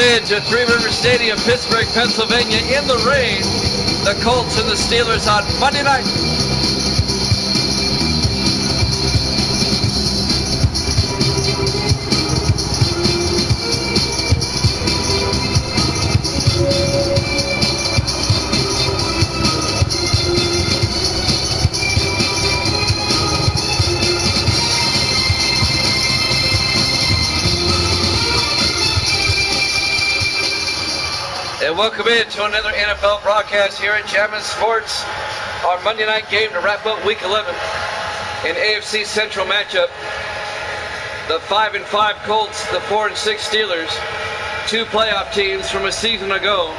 into Three River Stadium, Pittsburgh, Pennsylvania, in the rain. The Colts and the Steelers on Monday night. And welcome in to another NFL broadcast here at Jammin' Sports. Our Monday night game to wrap up Week 11. An AFC Central matchup. The 5-5 Colts, the 4-6 Steelers. Two playoff teams from a season ago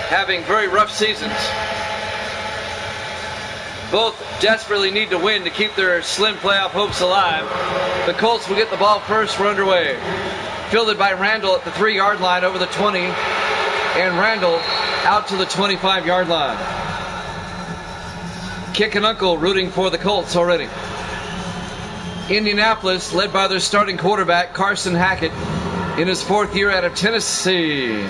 having very rough seasons. Both desperately need to win to keep their slim playoff hopes alive. The Colts will get the ball first. We're underway. Fielded by Randall at the 3-yard line over the 20. And Randall out to the 25-yard line. Kick and Uncle rooting for the Colts already. Indianapolis led by their starting quarterback, Carson Hackett, in his fourth year out of Tennessee.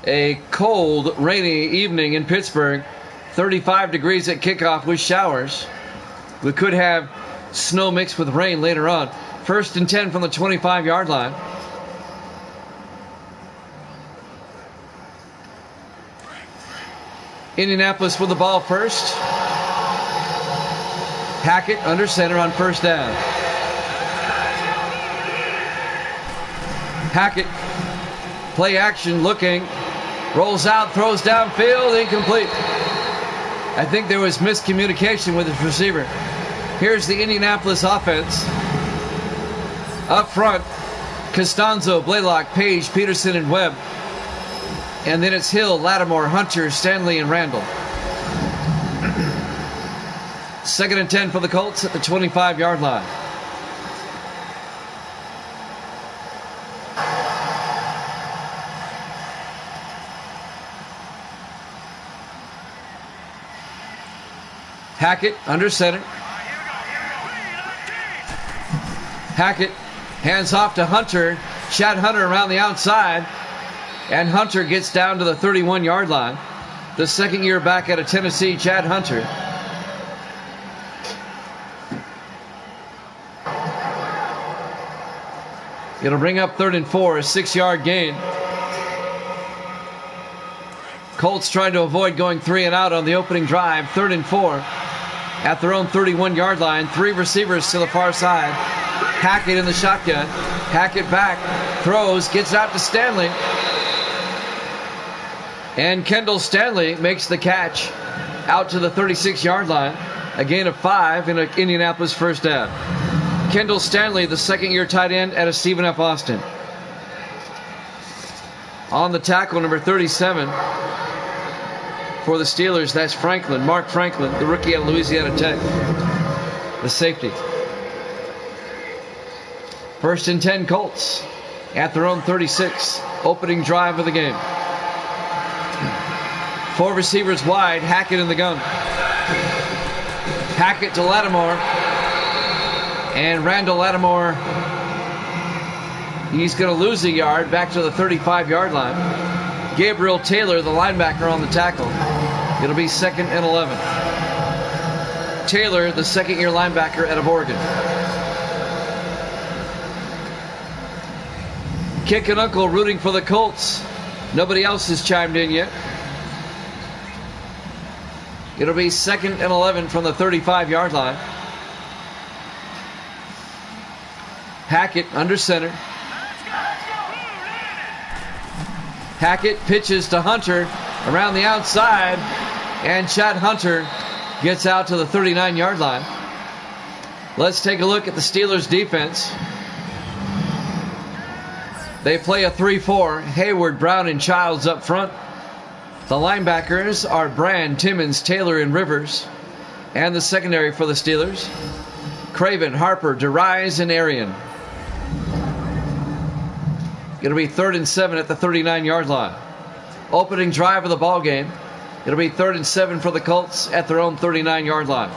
A cold, rainy evening in Pittsburgh. 35 degrees at kickoff with showers. We could have snow mixed with rain later on. 1st and 10 from the 25-yard line. Indianapolis with the ball first. Hackett under center on first down. Hackett, play action, looking. Rolls out, throws downfield, incomplete. I think there was miscommunication with his receiver. Here's the Indianapolis offense. Up front, Costanzo, Blaylock, Page, Peterson, and Webb. And then it's Hill, Lattimore, Hunter, Stanley, and Randall. 2nd and 10 for the Colts at the 25-yard line. Hackett under center. Hackett hands off to Hunter. Chad Hunter around the outside. And Hunter gets down to the 31-yard line. The second year back out of Tennessee, Chad Hunter. It'll bring up 3rd and 4, a 6-yard gain. Colts trying to avoid going 3 and out on the opening drive. 3rd and 4. At their own 31-yard line. 3 receivers to the far side. Hackett in the shotgun. Hackett back. Throws. Gets out to Stanley. And Kendall Stanley makes the catch out to the 36-yard line. A gain of 5 in an Indianapolis first down. Kendall Stanley, the second-year tight end out of Stephen F. Austin. On the tackle, number 37. For the Steelers, that's Franklin, Mark Franklin, the rookie out of Louisiana Tech, the safety. 1st and 10 Colts at their own 36, opening drive of the game. 4 receivers wide, Hackett in the gun. Hackett to Lattimore, and Randall Lattimore, he's going to lose a yard back to the 35-yard line. Gabriel Taylor, the linebacker, on the tackle. It'll be 2nd and 11. Taylor, the second-year linebacker out of Oregon. Kick and Uncle rooting for the Colts. Nobody else has chimed in yet. It'll be 2nd and 11 from the 35-yard line. Hackett under center. Hackett pitches to Hunter around the outside, and Chad Hunter gets out to the 39-yard line. Let's take a look at the Steelers' defense. They play a 3-4. Hayward, Brown, and Childs up front. The linebackers are Brand, Timmons, Taylor, and Rivers. And the secondary for the Steelers, Craven, Harper, DeRise, and Arian. It'll be 3rd and 7 at the 39-yard line. Opening drive of the ball game. It'll be 3rd and 7 for the Colts at their own 39-yard line.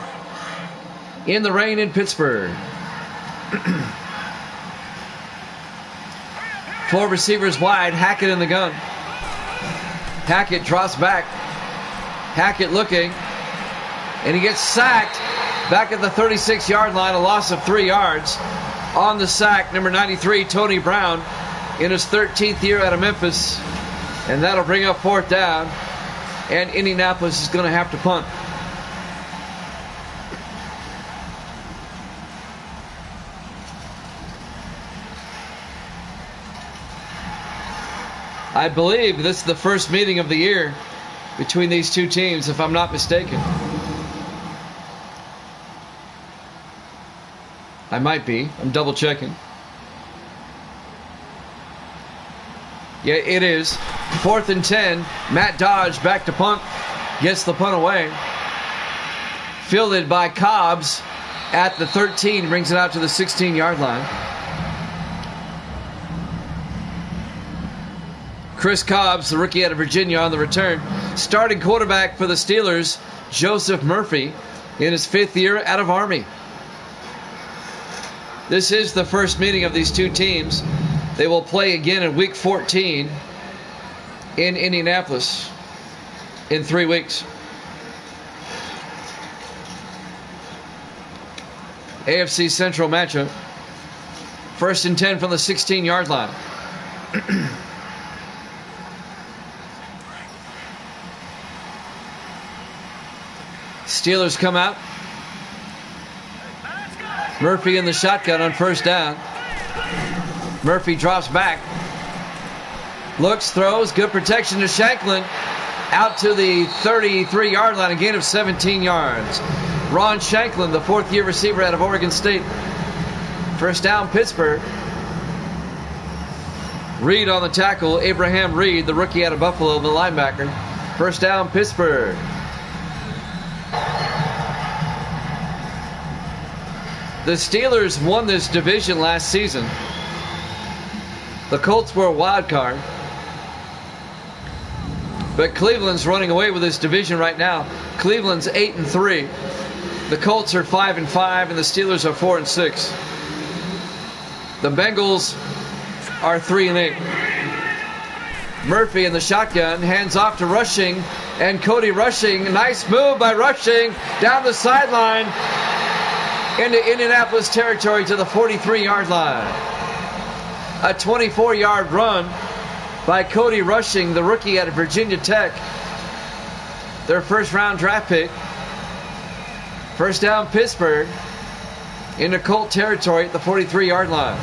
In the rain in Pittsburgh. 4 receivers wide. Hackett in the gun. Hackett drops back. Hackett looking. And he gets sacked back at the 36-yard line. A loss of 3 yards. On the sack, number 93, Tony Brown, in his 13th year out of Memphis. And that'll bring up 4th down. And Indianapolis is going to have to punt. I believe this is the first meeting of the year between these two teams, if I'm not mistaken. I might be. I'm double checking. Yeah, it is. 4th and 10. Matt Dodge back to punt. Gets the punt away. Fielded by Cobbs at the 13. Brings it out to the 16-yard line. Chris Cobbs, the rookie out of Virginia, on the return. Starting quarterback for the Steelers, Joseph Murphy, in his 5th year out of Army. This is the first meeting of these two teams. They will play again in Week 14 in Indianapolis in 3 weeks. AFC Central matchup. 1st and 10 from the 16-yard line. Steelers come out. Murphy in the shotgun on 1st down. Murphy drops back. Looks, throws, good protection to Shanklin. Out to the 33-yard line, a gain of 17 yards. Ron Shanklin, the 4th-year receiver out of Oregon State. 1st down, Pittsburgh. Reed on the tackle. Abraham Reed, the rookie out of Buffalo, the linebacker. 1st down, Pittsburgh. The Steelers won this division last season. The Colts were a wild card. But Cleveland's running away with this division right now. Cleveland's 8-3. The Colts are 5-5, and the Steelers are 4-6. The Bengals are 3-8. Murphy in the shotgun, hands off to Rushing, and Cody Rushing. Nice move by Rushing down the sideline into Indianapolis territory to the 43-yard line. A 24-yard run by Cody Rushing, the rookie out of Virginia Tech. Their 1st-round draft pick. 1st down, Pittsburgh, into Colt territory at the 43-yard line.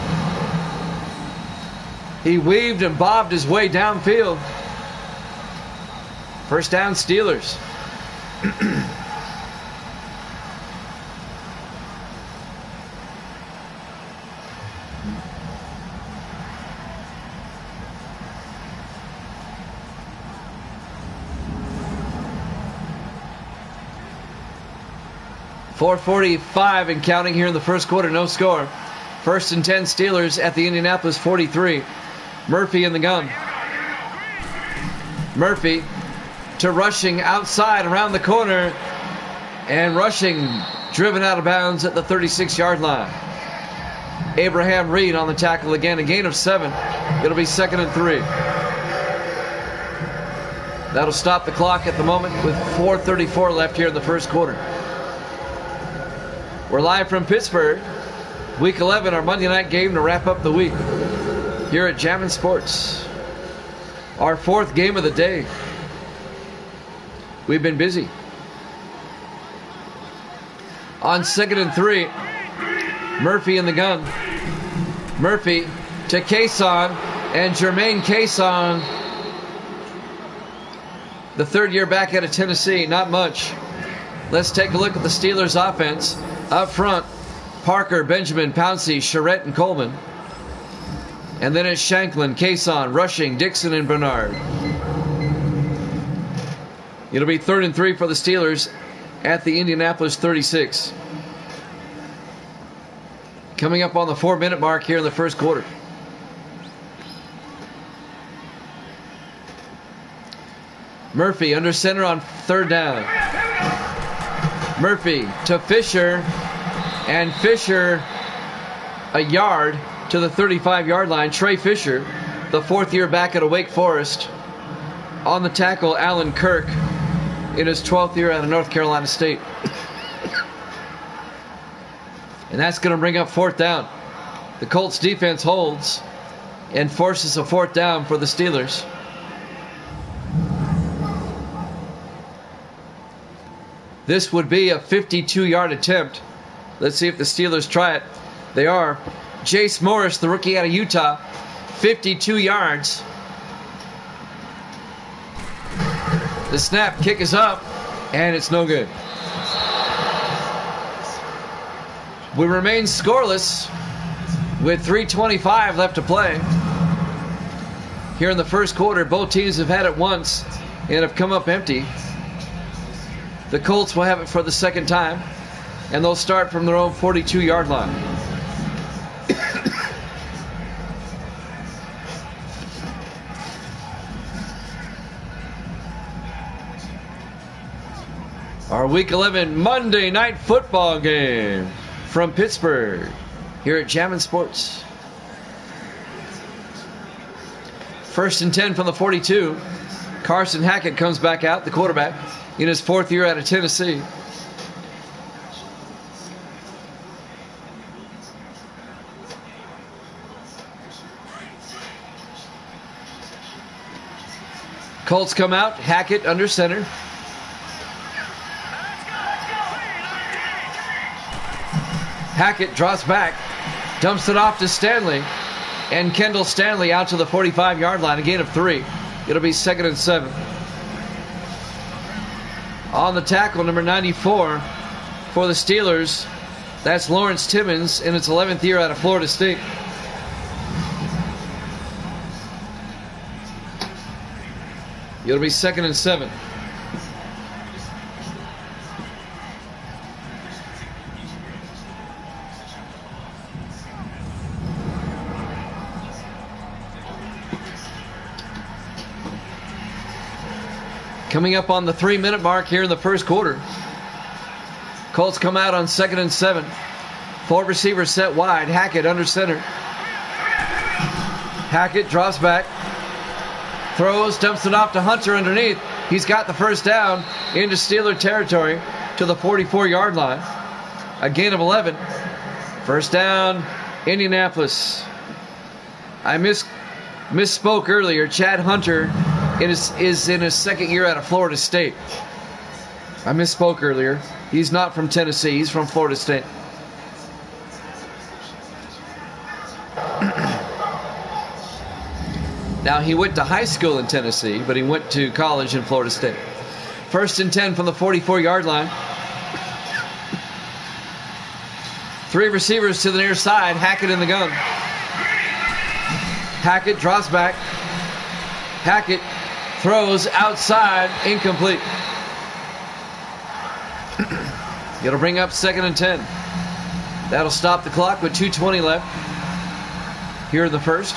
He weaved and bobbed his way downfield. 1st down, Steelers. .445 and counting here in the 1st quarter, no score. 1st and 10 Steelers at the Indianapolis 43. Murphy in the gun. Murphy to Rushing outside around the corner. And Rushing driven out of bounds at the 36-yard line. Abraham Reed on the tackle again, a gain of 7. It'll be 2nd and 3. That'll stop the clock at the moment with 4:34 left here in the 1st quarter. We're live from Pittsburgh. Week 11, our Monday night game to wrap up the week here at Jammin' Sports. Our 4th game of the day. We've been busy. On 2nd and 3, Murphy in the gun. Murphy to Cason, and Jermaine Cason, the 3rd year back out of Tennessee. Not much. Let's take a look at the Steelers' offense. Up front, Parker, Benjamin, Pouncey, Charette, and Coleman. And then it's Shanklin, Cason, Rushing, Dixon, and Bernard. It'll be 3rd and 3 for the Steelers at the Indianapolis 36. Coming up on the 4-minute mark here in the 1st quarter. Murphy under center on third down. Murphy to Fisher, and Fisher a yard to the 35-yard line. Trey Fisher, the fourth-year back at Wake Forest. On the tackle, Alan Kirk in his 12th year out of North Carolina State. And that's going to bring up fourth down. The Colts defense holds and forces a fourth down for the Steelers. This would be a 52-yard attempt. Let's see if the Steelers try it. They are. Jace Morris, the rookie out of Utah, 52 yards. The snap, kick is up, and it's no good. We remain scoreless with 3:25 left to play. Here in the first quarter, both teams have had it once and have come up empty. The Colts will have it for the second time, and they'll start from their own 42-yard line. Our Week 11 Monday Night Football game from Pittsburgh here at Jammin' Sports. First and 10 from the 42. Carson Hackett comes back out, the quarterback, in his fourth year out of Tennessee. Colts come out, Hackett under center. Hackett drops back, dumps it off to Stanley, and Kendall Stanley out to the 45-yard line, a gain of 3. It'll be 2nd and 7. On the tackle, number 94 for the Steelers, that's Lawrence Timmons in its 11th year out of Florida State. It'll be 2nd and 7. Coming up on the 3-minute mark here in the first quarter. Colts come out on 2nd and 7. 4 receivers set wide. Hackett under center. Hackett drops back. Throws, dumps it off to Hunter underneath. He's got the first down into Steeler territory to the 44-yard line. A gain of 11. First down, Indianapolis. I misspoke earlier. Chad Hunter is in his second year out of Florida State. I misspoke earlier. He's not from Tennessee. He's from Florida State. Now, he went to high school in Tennessee, but he went to college in Florida State. First and 10 from the 44-yard line. 3 receivers to the near side. Hackett in the gun. Hackett drops back. Hackett throws outside, incomplete. It'll bring up 2nd and 10. That'll stop the clock with 2:20 left here in the first.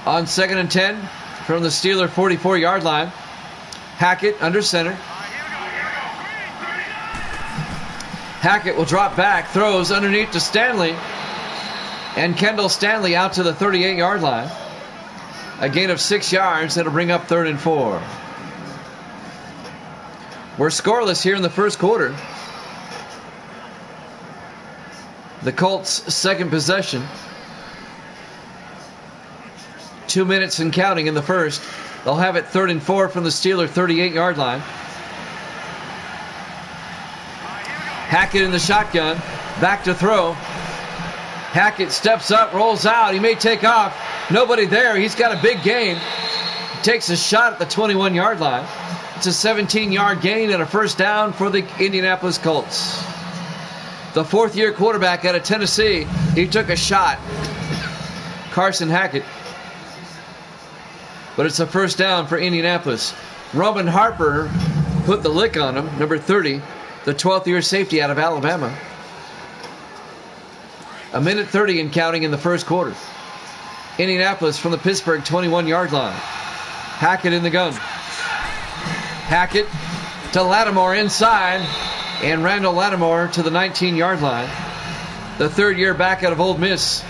On 2nd and 10 from the Steeler 44-yard line. Hackett under center. Hackett will drop back, throws underneath to Stanley, and Kendall Stanley out to the 38-yard line. A gain of 6 yards. That'll bring up 3rd and 4. We're scoreless here in the first quarter. The Colts' second possession. 2 minutes and counting in the first. They'll have it 3rd and 4 from the Steeler 38-yard line. Hackett in the shotgun. Back to throw. Hackett steps up, rolls out. He may take off. Nobody there. He's got a big gain. Takes a shot at the 21-yard line. It's a 17-yard gain and a first down for the Indianapolis Colts. The fourth-year quarterback out of Tennessee, he took a shot. Carson Hackett. But it's a first down for Indianapolis. Roman Harper put the lick on him, number 30, the 12th-year safety out of Alabama. A minute 30 and counting in the first quarter. Indianapolis from the Pittsburgh 21-yard line. Hackett in the gun. Hackett to Lattimore inside, and Randall Lattimore to the 19-yard line. The third-year back out of Ole Miss,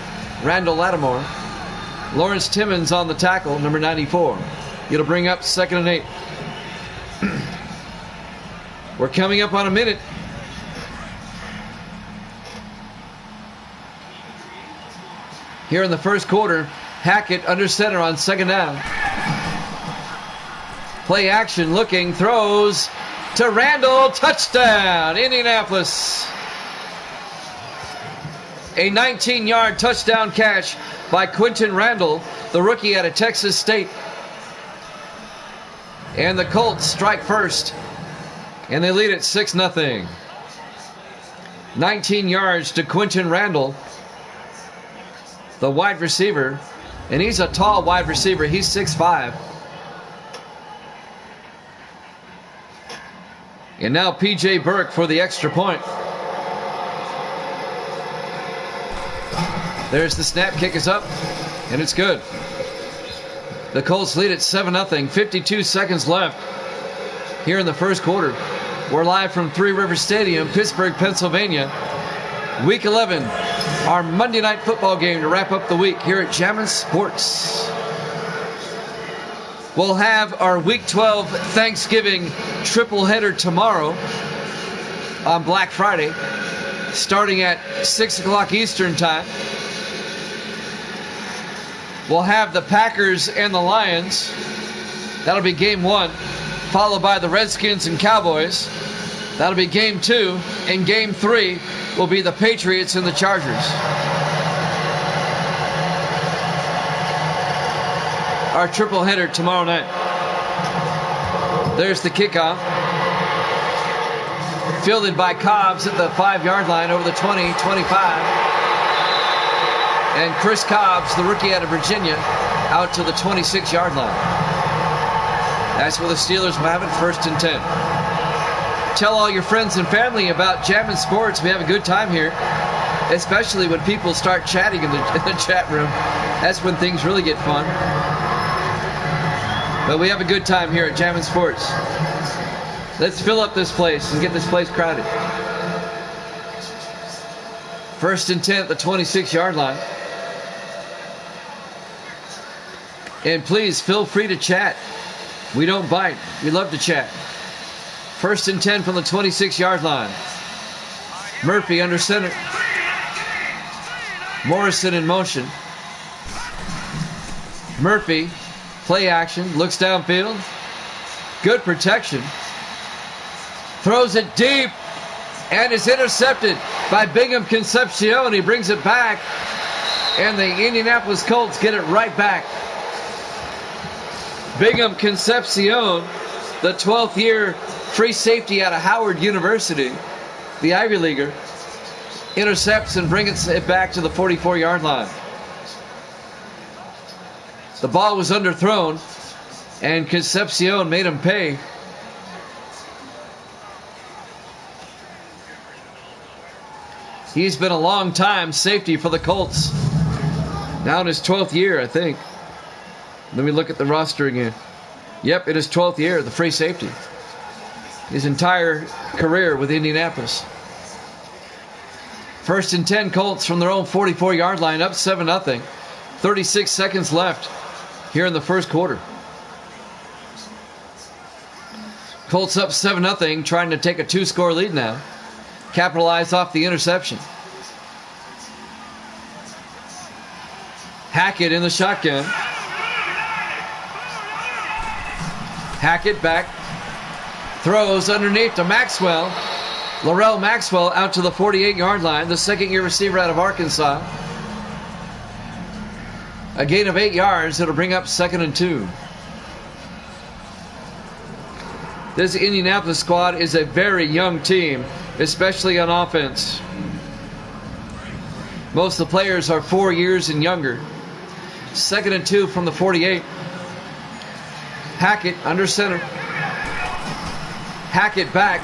Randall Lattimore. Lawrence Timmons on the tackle, number 94. It'll bring up 2nd and 8. We're coming up on a minute. Here in the first quarter, Hackett under center on 2nd down. Play action, looking, throws to Randall, touchdown, Indianapolis. A 19-yard touchdown catch by Quentin Randall, the rookie out of Texas State. And the Colts strike first, and they lead it 6-0. 19 yards to Quentin Randall, the wide receiver, and he's a tall wide receiver. He's 6'5". And now P.J. Burke for the extra point. There's the snap, kick is up, and it's good. The Colts lead it 7-0, 52 seconds left here in the first quarter. We're live from Three Rivers Stadium, Pittsburgh, Pennsylvania. Week 11, our Monday night football game to wrap up the week here at Jammin' Sports. We'll have our Week 12 Thanksgiving triple header tomorrow on Black Friday, starting at 6 o'clock Eastern time. We'll have the Packers and the Lions. That'll be game 1, followed by the Redskins and Cowboys. That'll be game 2, and game 3 will be the Patriots and the Chargers. Our triple header tomorrow night. There's the kickoff. Fielded by Cobbs at the 5-yard line over the 20, 25. And Chris Cobbs, the rookie out of Virginia, out to the 26-yard line. That's where the Steelers will have it, 1st and 10. Tell all your friends and family about Jammin' Sports. We have a good time here, especially when people start chatting in the chat room. That's when things really get fun. But we have a good time here at Jammin' Sports. Let's fill up this place and get this place crowded. 1st and 10 at the 26-yard line. And please feel free to chat. We don't bite. We love to chat. 1st and 10 from the 26-yard line. Murphy under center. Morrison in motion. Murphy, play action, looks downfield. Good protection. Throws it deep, and is intercepted by Bingham Concepcion. He brings it back, and the Indianapolis Colts get it right back. Bingham Concepcion, the 12th year free safety out of Howard University, the Ivy Leaguer, intercepts and brings it back to the 44-yard line. The ball was underthrown, and Concepcion made him pay. He's been a long time safety for the Colts. Now in his 12th year, I think. Let me look at the roster again. Yep, in his 12th year, the free safety. His entire career with Indianapolis. 1st and 10 Colts from their own 44-yard line, up 7-0. 36 seconds left here in the first quarter. Colts up 7-0, trying to take a 2-score lead now. Capitalize off the interception. Hackett in the shotgun. Hackett back. Throws underneath to Maxwell. Laurel Maxwell out to the 48-yard line, the second-year receiver out of Arkansas. A gain of 8 yards. It'll bring up 2nd and 2. This Indianapolis squad is a very young team, especially on offense. Most of the players are 4 years and younger. 2nd and 2 from the 48. Hackett under center. Hackett back.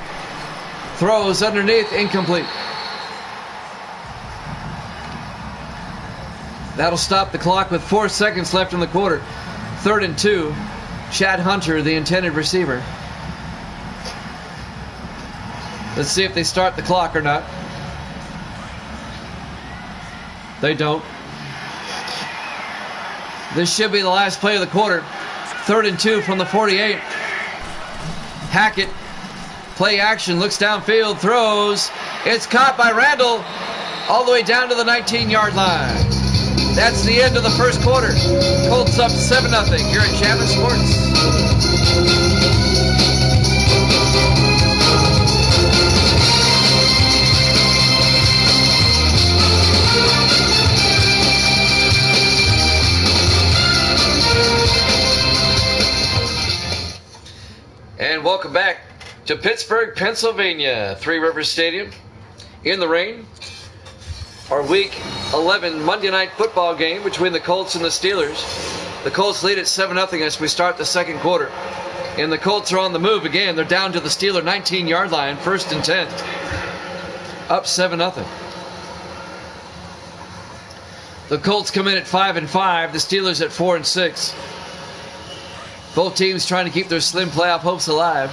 Throws underneath, incomplete. That'll stop the clock with 4 seconds left in the quarter. 3rd and 2. Chad Hunter, the intended receiver. Let's see if they start the clock or not. They don't. This should be the last play of the quarter. 3rd and 2 from the 48. Hackett, play action, looks downfield, throws. It's caught by Randall all the way down to the 19-yard line. That's the end of the first quarter. Colts up 7-0 here at Chapman Sports. And welcome back to Pittsburgh, Pennsylvania, Three Rivers Stadium. In the rain, our Week 11 Monday Night Football game between the Colts and the Steelers. The Colts lead at 7-0 as we start the second quarter. And the Colts are on the move again. They're down to the Steeler 19-yard line, 1st and 10. Up 7-0. The Colts come in at 5-5. The Steelers at 4-6. Both teams trying to keep their slim playoff hopes alive.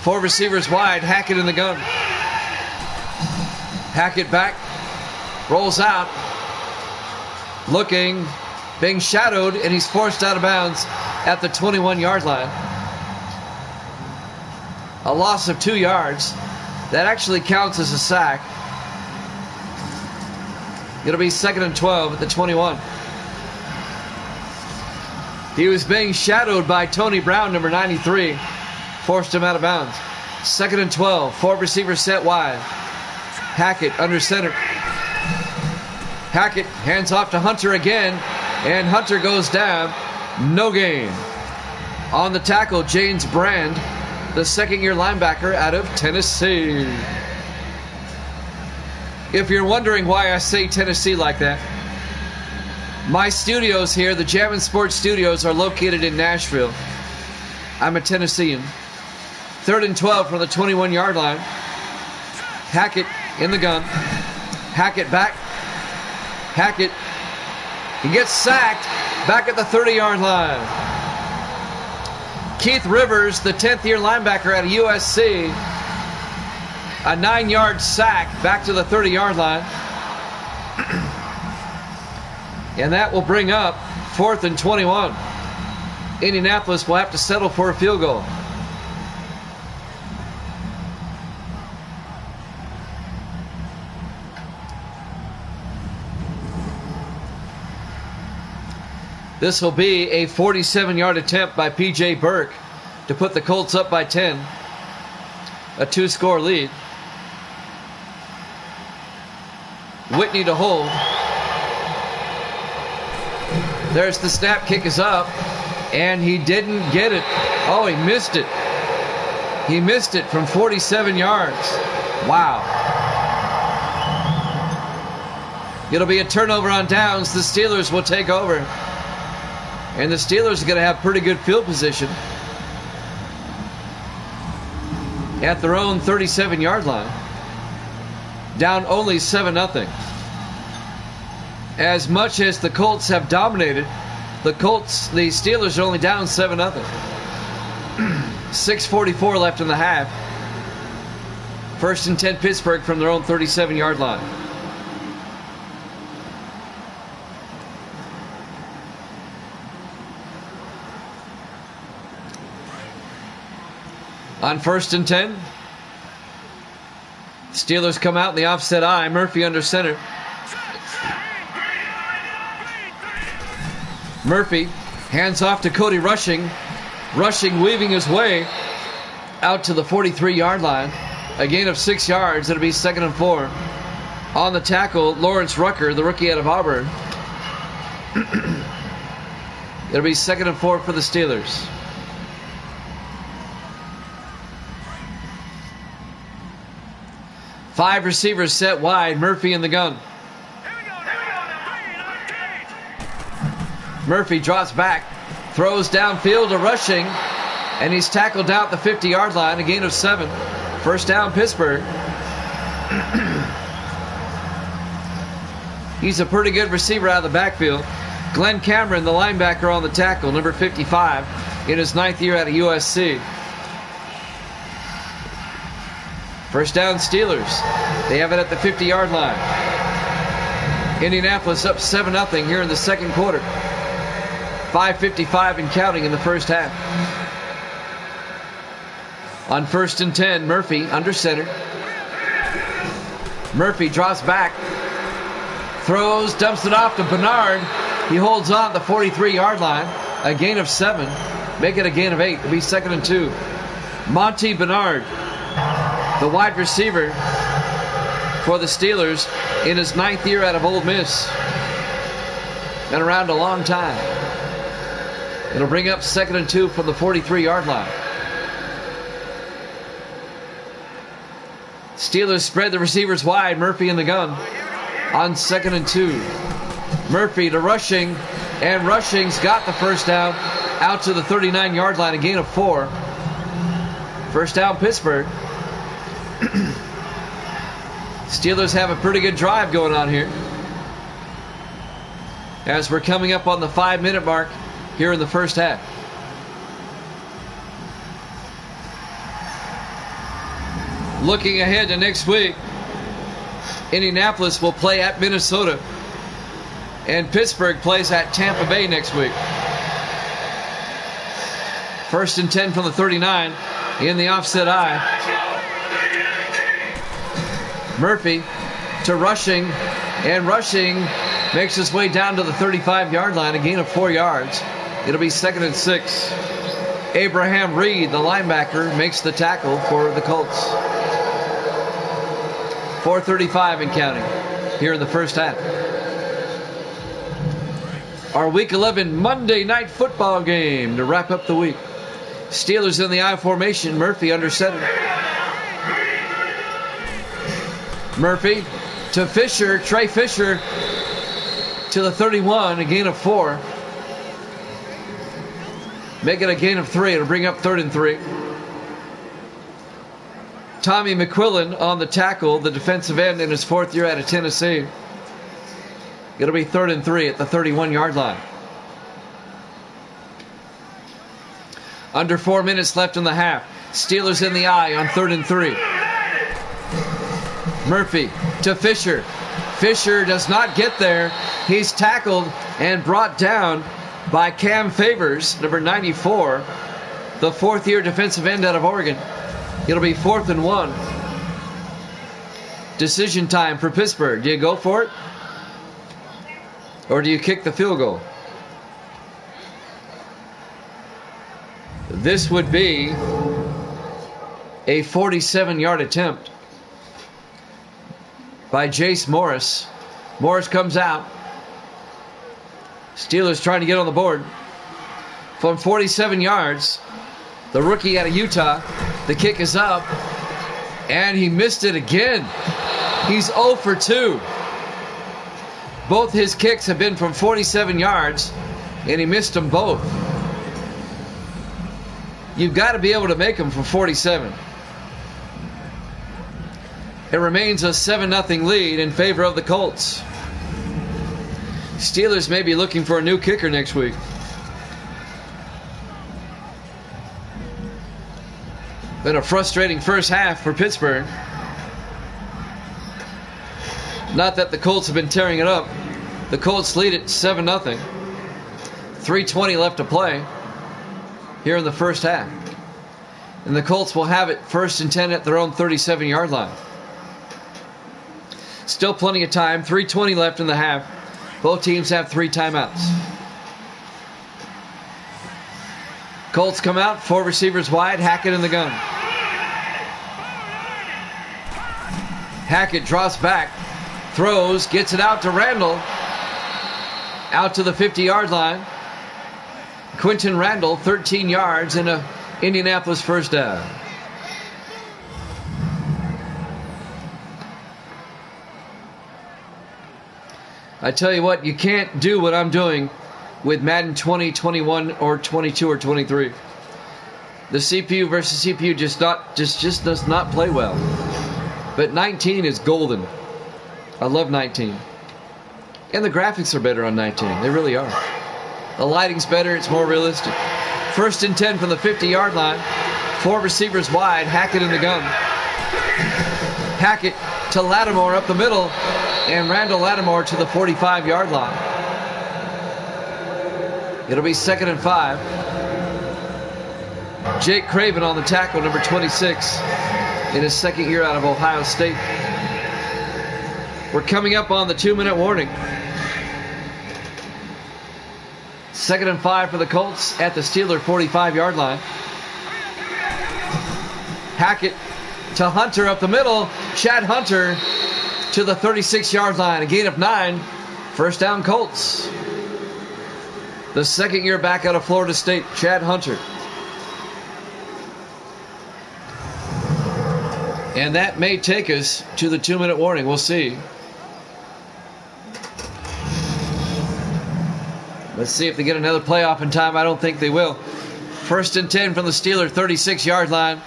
4 receivers wide. Hackett in the gun. Hackett back. Rolls out. Looking. Being shadowed, and he's forced out of bounds at the 21-yard line. A loss of 2 yards. That actually counts as a sack. It'll be 2nd and 12 at the 21. He was being shadowed by Tony Brown, number 93. Forced him out of bounds. 2nd and 12. 4 receivers set wide. Hackett under center. Hackett hands off to Hunter again. And Hunter goes down. No gain. On the tackle, James Brand, the second-year linebacker out of Tennessee. If you're wondering why I say Tennessee like that, my studios here, the Jammin' Sports Studios, are located in Nashville. I'm a Tennessean. 3rd and 12 from the 21-yard line. Hackett in the gun. Hackett back. Hackett. He gets sacked back at the 30-yard line. Keith Rivers, the 10th-year linebacker out of USC. A 9-yard sack back to the 30-yard line. And that will bring up 4th and 21. Indianapolis will have to settle for a field goal. This will be a 47-yard attempt by P.J. Burke to put the Colts up by 10. A 2-score lead. Whitney to hold. There's the snap, kick is up, and he didn't get it. Oh, he missed it. He missed it from 47 yards. Wow. It'll be a turnover on downs. The Steelers will take over. And the Steelers are going to have pretty good field position at their own 37-yard line. Down only 7-0. As much as the Colts have dominated, the Steelers are only down 7-0. 6:44 left in the half. 1st and 10 Pittsburgh from their own 37-yard line. On 1st and 10, Steelers come out in the offset eye. Murphy under center. Murphy hands off to Cody Rushing. Rushing weaving his way out to the 43-yard line. A gain of 6 yards. It'll be 2nd and 4. On the tackle, Lawrence Rucker, the rookie out of Auburn. It'll be 2nd and 4 for the Steelers. Five receivers set wide. Murphy in the gun. Murphy drops back. Throws downfield to Rushing. And he's tackled down at the 50-yard line. A gain of 7. First down, Pittsburgh. He's a pretty good receiver out of the backfield. Glenn Cameron, the linebacker on the tackle, number 55, in his 9th year out of USC. First down, Steelers. They have it at the 50-yard line. Indianapolis up 7-0 here in the second quarter. 5:55 and counting in the first half. On 1st and 10, Murphy under center. Murphy drops back. Throws, dumps it off to Bernard. He holds on at the 43-yard line. A gain of 7. Make it a gain of 8. It'll be 2nd and 2. Monty Bernard, the wide receiver for the Steelers, in his 9th year out of Ole Miss. Been around a long time. It'll bring up 2nd and 2 from the 43-yard line. Steelers spread the receivers wide. Murphy in the gun on 2nd and 2. Murphy to Rushing, and Rushing's got the first down out to the 39-yard line, a gain of 4. First down, Pittsburgh. Steelers have a pretty good drive going on here, as we're coming up on the 5-minute mark here in the first half. Looking ahead to next week, Indianapolis will play at Minnesota, and Pittsburgh plays at Tampa Bay next week. 1st and 10 from the 39 in the offset eye. Murphy to Rushing, and Rushing makes his way down to the 35-yard line, a gain of 4 yards. It'll be 2nd and 6. Abraham Reed, the linebacker, makes the tackle for the Colts. 4:35 and counting here in the first half. Our Week 11 Monday Night Football game to wrap up the week. Steelers in the I formation. Murphy under center. Murphy to Fisher. Trey Fisher to the 31. A gain of 4. Make it a gain of 3. It'll bring up 3rd and 3. Tommy McQuillan on the tackle, the defensive end, in his 4th year out of Tennessee. It'll be 3rd and 3 at the 31-yard line. Under 4 minutes left in the half. Steelers in the eye on 3rd and 3. Murphy to Fisher. Fisher does not get there. He's tackled and brought down by Cam Favors, number 94, the 4th-year defensive end out of Oregon. It'll be 4th and 1. Decision time for Pittsburgh. Do you go for it, or do you kick the field goal? This would be a 47-yard attempt by Jace Morris. Morris comes out. Steelers trying to get on the board from 47 yards. The rookie out of Utah. The kick is up, and he missed it again. He's 0 for 2. Both his kicks have been from 47 yards, and he missed them both. You've got to be able to make them from 47. It remains a 7-0 lead in favor of the Colts. Steelers may be looking for a new kicker next week. Been a frustrating first half for Pittsburgh. Not that the Colts have been tearing it up. The Colts lead it 7-0. 3:20 left to play here in the first half. And the Colts will have it 1st and 10 at their own 37-yard line. Still plenty of time. 3:20 left in the half. Both teams have 3 timeouts. Colts come out, 4 receivers wide, Hackett in the gun. Hackett drops back, throws, gets it out to Randall. Out to the 50-yard line. Quentin Randall, 13 yards and a Indianapolis first down. I tell you what, you can't do what I'm doing with Madden 20, 21, or 22, or 23. The CPU versus CPU just does not play well. But 19 is golden. I love 19. And the graphics are better on 19. They really are. The lighting's better. It's more realistic. 1st and 10 from the 50-yard line. 4 receivers wide. Hackett in the gun. Hackett to Lattimore up the middle. And Randall Lattimore to the 45-yard line. It'll be 2nd and 5. Jake Craven on the tackle, number 26, in his 2nd year out of Ohio State. We're coming up on the 2-minute warning. 2nd and 5 for the Colts at the Steeler 45-yard line. Hackett to Hunter up the middle. Chad Hunter to the 36-yard line. A gain of 9. 1st down Colts. The 2nd year back out of Florida State, Chad Hunter. And that may take us to the 2-minute warning. We'll see. Let's see if they get another playoff in time. I don't think they will. 1st and 10 from the Steeler 36-yard line.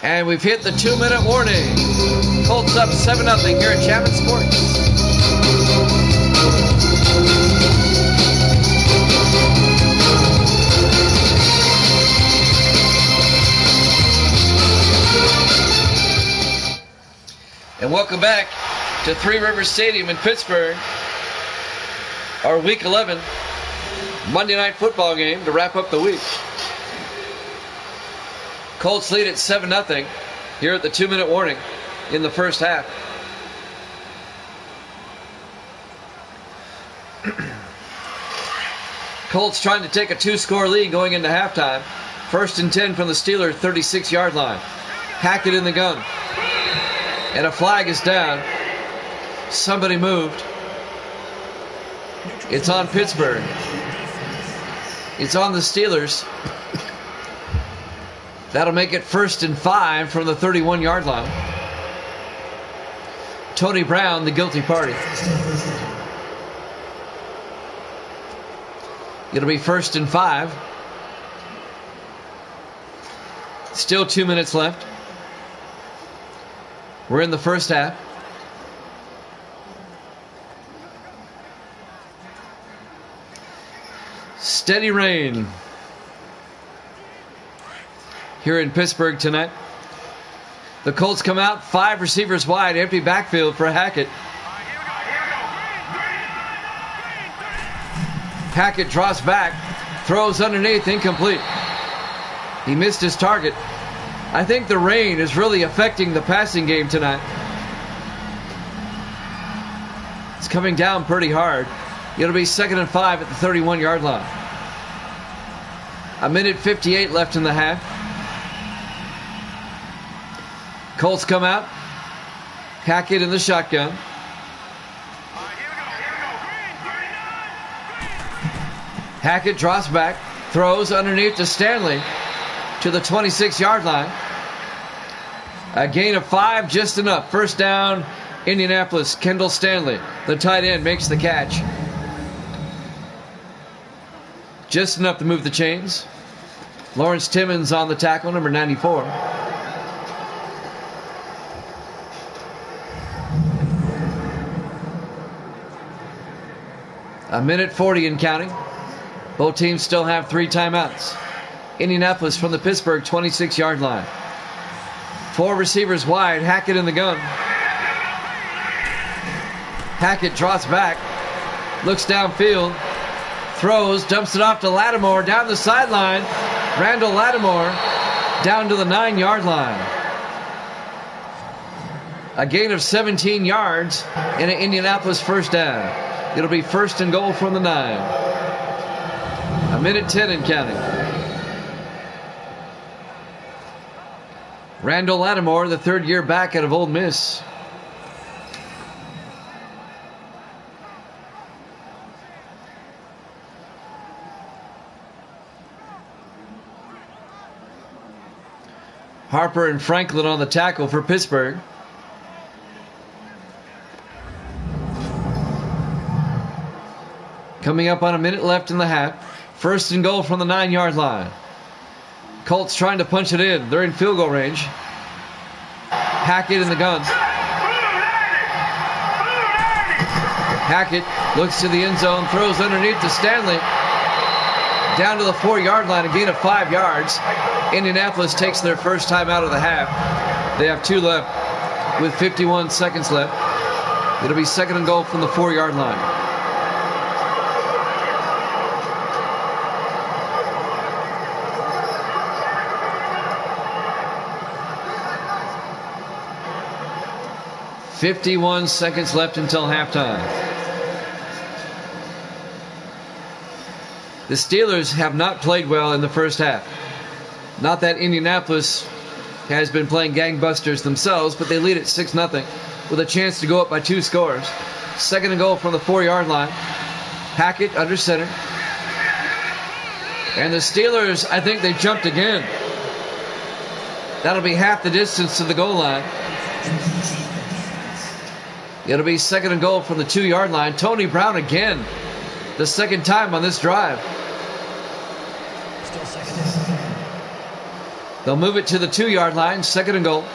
And we've hit the 2-minute warning. Colts up 7-0 here at Chapman Sports. And welcome back to Three Rivers Stadium in Pittsburgh. Our Week 11 Monday Night Football game to wrap up the week. Colts lead at 7-0 here at the 2-minute warning in the first half. Colts trying to take a 2-score lead going into halftime. 1st and 10 from the Steeler 36-yard line. Hackett in the gun. And a flag is down. Somebody moved. It's on Pittsburgh. It's on the Steelers. That'll make it 1st and 5 from the 31-yard line. Tony Brown, the guilty party. It'll be 1st and 5. Still 2 minutes left. We're in the first half. Steady rain here in Pittsburgh tonight. The Colts come out, 5 receivers wide, empty backfield for Hackett. Hackett draws back, throws underneath, incomplete. He missed his target. I think the rain is really affecting the passing game tonight. It's coming down pretty hard. It'll be 2nd and 5 at the 31-yard line. 1:58 left in the half. Colts come out. Hackett in the shotgun. Hackett drops back, throws underneath to Stanley to the 26-yard line. A gain of 5, just enough. 1st down, Indianapolis. Kendall Stanley, the tight end, makes the catch. Just enough to move the chains. Lawrence Timmons on the tackle, number 94. A minute 40 and counting. Both teams still have 3 timeouts. Indianapolis from the Pittsburgh 26-yard line. 4 receivers wide. Hackett in the gun. Hackett drops back. Looks downfield. Throws. Dumps it off to Lattimore. Down the sideline. Randall Lattimore down to the 9-yard line. A gain of 17 yards and an Indianapolis first down. It'll be 1st and goal from the 9. 1:10 and counting. Randall Lattimore, the 3rd year back out of Ole Miss. Harper and Franklin on the tackle for Pittsburgh. Coming up on a minute left in the half. 1st and goal from the 9-yard line. Colts trying to punch it in. They're in field goal range. Hackett in the gun. Hackett looks to the end zone, throws underneath to Stanley. Down to the 4-yard line, a gain of 5 yards. Indianapolis takes their first time out of the half. They have 2 left with 51 seconds left. It'll be 2nd and goal from the 4-yard line. "51 seconds left until halftime." The Steelers have not played well in the first half. Not that Indianapolis has been playing gangbusters themselves, but they lead at 6-0 with a chance to go up by 2 scores. 2nd and goal from the 4-yard line. Hackett under center. And the Steelers, I think they jumped again. That'll be half the distance to the goal line. It'll be 2nd and goal from the 2-yard line. Tony Brown again. The 2nd time on this drive. Still 2nd. They'll move it to the 2-yard line. 2nd and goal.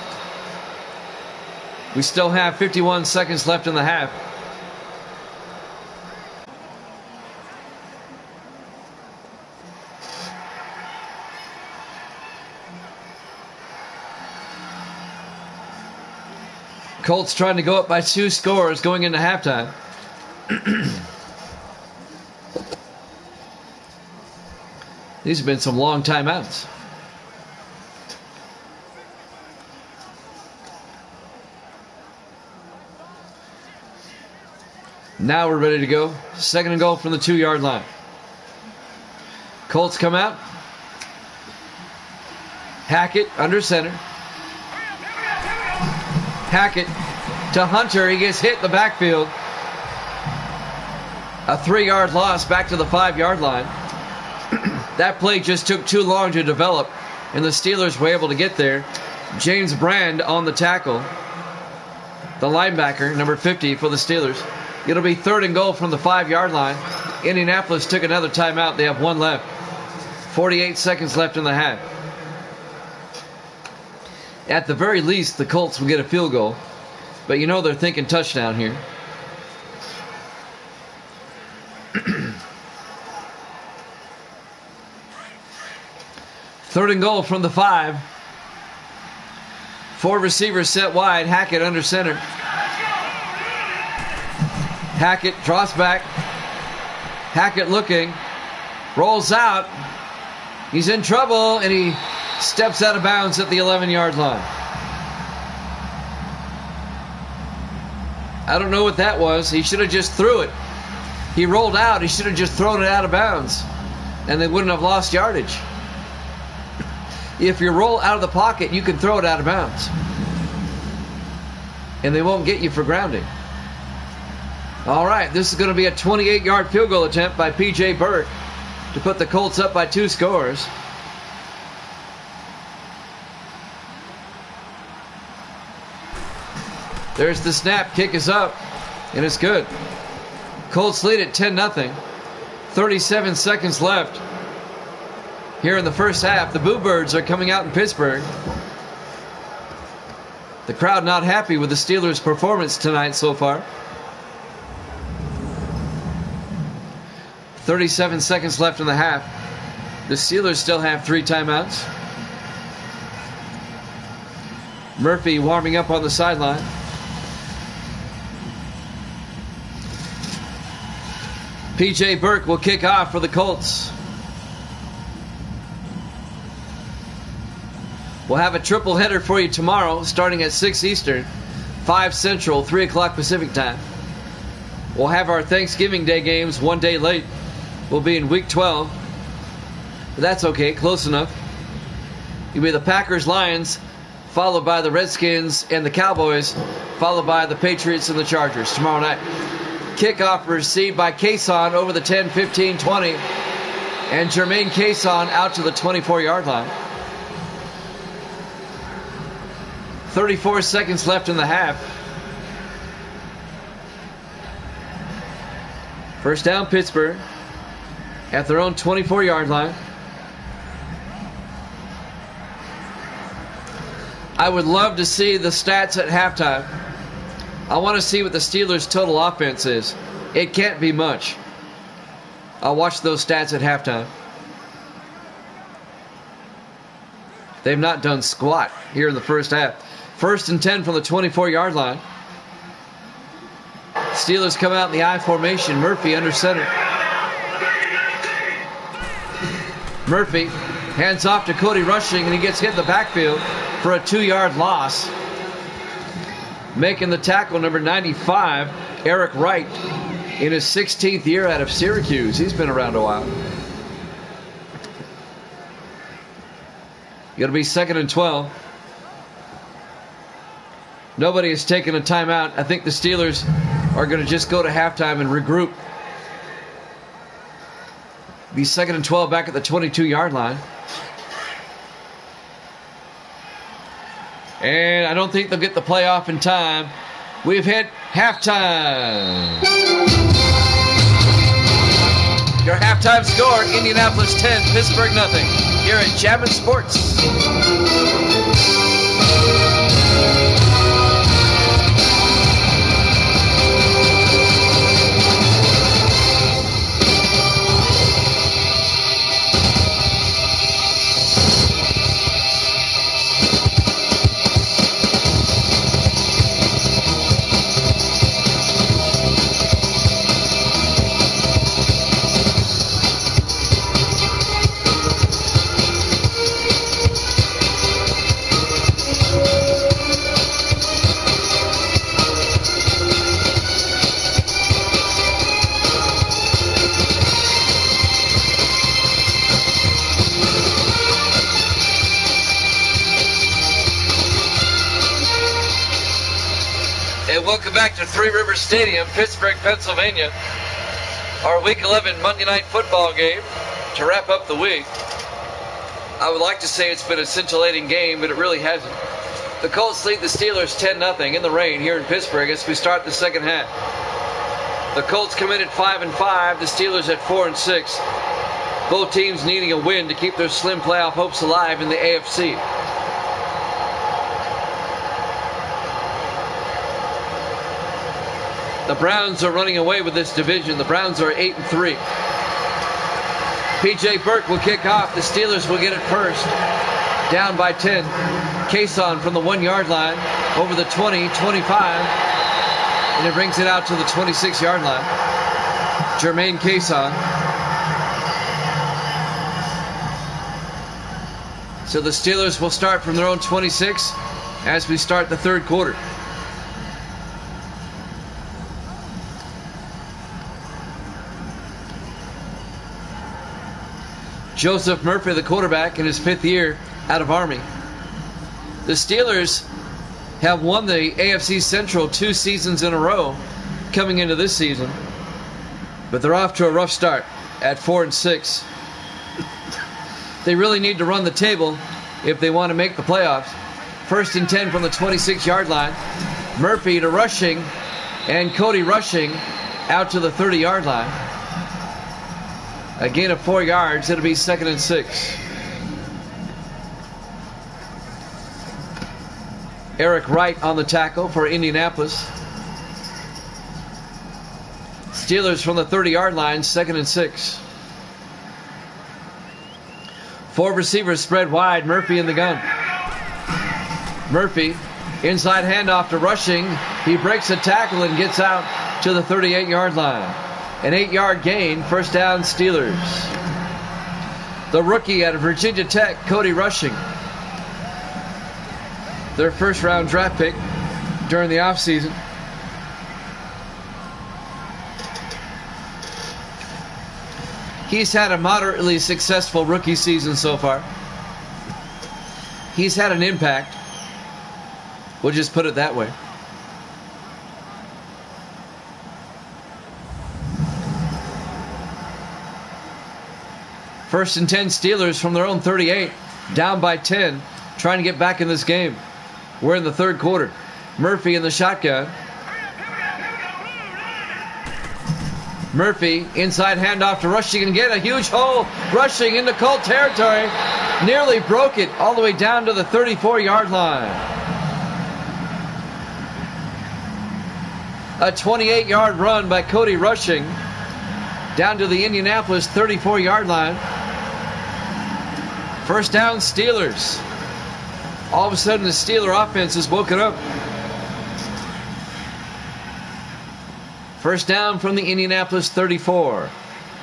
We still have 51 seconds left in the half. Colts trying to go up by 2 scores going into halftime. These have been some long timeouts. Now we're ready to go. 2nd and goal from the 2-yard line. Colts come out. Hackett under center. Hackett to Hunter. He gets hit in the backfield. A 3-yard loss back to the 5-yard line. That play just took too long to develop, and the Steelers were able to get there. James Brand on the tackle. The linebacker, number 50 for the Steelers. It'll be 3rd and goal from the 5-yard line. Indianapolis took another timeout. They have 1 left. 48 seconds left in the half. At the very least, the Colts will get a field goal. But you know they're thinking touchdown here. Third and goal from the 5. 4 receivers set wide. Hackett under center. Hackett drops back. Hackett looking. Rolls out. He's in trouble, and he steps out of bounds at the 11-yard line. I don't know what that was. He should have just threw it. He rolled out. He should have just thrown it out of bounds, and they wouldn't have lost yardage. If you roll out of the pocket, you can throw it out of bounds, and they won't get you for grounding. All right, this is going to be a 28-yard field goal attempt by P.J. Burke to put the Colts up by 2 scores. There's the snap. Kick is up, and it's good. Colts lead at 10-0. 37 seconds left here in the first half. The Boo Birds are coming out in Pittsburgh. The crowd not happy with the Steelers' performance tonight so far. 37 seconds left in the half. The Steelers still have 3 timeouts. Murphy warming up on the sideline. P.J. Burke will kick off for the Colts. We'll have a triple header for you tomorrow, starting at 6 Eastern, 5 Central, 3 o'clock Pacific time. We'll have our Thanksgiving Day games 1 day late. We'll be in Week 12. But that's okay, close enough. You'll be the Packers-Lions, followed by the Redskins and the Cowboys, followed by the Patriots and the Chargers tomorrow night. Kickoff received by Cason over the 10, 15, 20. And Jermaine Cason out to the 24-yard line. 34 seconds left in the half. First down, Pittsburgh at their own 24-yard line. I would love to see the stats at halftime. I want to see what the Steelers' total offense is. It can't be much. I'll watch those stats at halftime. They've not done squat here in the first half. 1st and 10 from the 24-yard line. Steelers come out in the I formation. Murphy under center. Murphy hands off to Cody Rushing, and he gets hit in the backfield for a 2-yard loss. Making the tackle, number 95, Eric Wright, in his 16th year out of Syracuse. He's been around a while. Going to be 2nd and 12. Nobody has taken a timeout. I think the Steelers are going to just go to halftime and regroup. Be 2nd and 12 back at the 22-yard line. And I don't think they'll get the play off in time. We've hit halftime. Your halftime score, Indianapolis 10, Pittsburgh nothing. Here at Jammin' Sports. Welcome back to Three Rivers Stadium, Pittsburgh, Pennsylvania. Our Week 11 Monday Night Football game to wrap up the week. I would like to say it's been a scintillating game, but it really hasn't. The Colts lead the Steelers 10-0 in the rain here in Pittsburgh as we start the second half. The Colts come in at 5-5, the Steelers at 4-6. Both teams needing a win to keep their slim playoff hopes alive in the AFC. The Browns are running away with this division. The Browns are 8-3. P.J. Burke will kick off. The Steelers will get it first. Down by 10. Cason from the 1-yard line over the 20, 25. And it brings it out to the 26-yard line. Jermaine Cason. So the Steelers will start from their own 26 as we start the third quarter. Joseph Murphy, the quarterback, in his 5th year out of Army. The Steelers have won the AFC Central 2 seasons in a row coming into this season, but they're off to a rough start at 4-6. They really need to run the table if they want to make the playoffs. 1st and 10 from the 26-yard line. Murphy to Rushing, and Cody Rushing out to the 30-yard line. A gain of 4 yards. It'll be 2nd and 6. Eric Wright on the tackle for Indianapolis. Steelers from the 30-yard line, 2nd and 6. 4 receivers spread wide. Murphy in the gun. Murphy, inside handoff to Rushing. He breaks a tackle and gets out to the 38-yard line. An 8-yard gain, first down Steelers. The rookie out of Virginia Tech, Cody Rushing. Their first-round draft pick during the offseason. He's had a moderately successful rookie season so far. He's had an impact. We'll just put it that way. First and 10 Steelers from their own 38. Down by 10. Trying to get back in this game. We're in the third quarter. Murphy in the shotgun. Murphy, inside handoff to Rushing, and again a huge hole. Rushing into Colt territory. Nearly broke it all the way down to the 34-yard line. A 28-yard run by Cody Rushing down to the Indianapolis 34-yard line. First down, Steelers. All of a sudden, the Steeler offense is woken up. First down from the Indianapolis 34.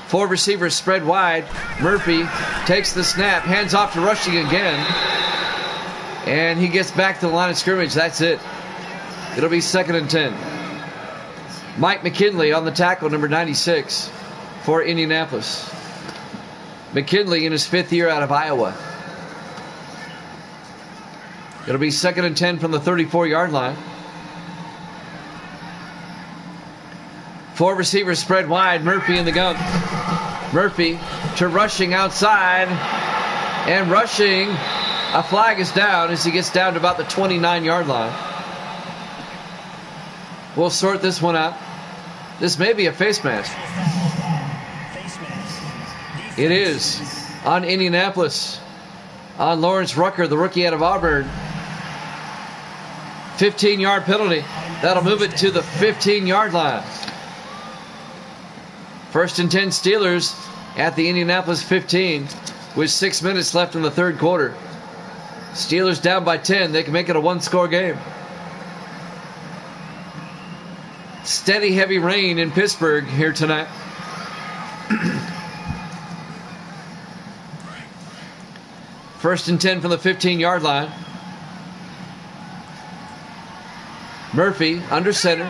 4 receivers spread wide. Murphy takes the snap, hands off to Rushing again. And he gets back to the line of scrimmage. That's it. It'll be 2nd and 10. Mike McKinley on the tackle, number 96 for Indianapolis. McKinley in his 5th year out of Iowa. It'll be 2nd and 10 from the 34-yard line. 4 receivers spread wide. Murphy in the gun. Murphy to Rushing outside. And Rushing, a flag is down as he gets down to about the 29-yard line. We'll sort this one out. This may be a face mask. It is on Indianapolis. On Lawrence Rucker, the rookie out of Auburn. 15-yard penalty. That'll move it to the 15-yard line. 1st and 10 Steelers at the Indianapolis 15 with 6 minutes left in the 3rd quarter. Steelers down by 10. They can make it a 1-score game. Steady heavy rain in Pittsburgh here tonight. First and 10 from the 15-yard line. Murphy under center.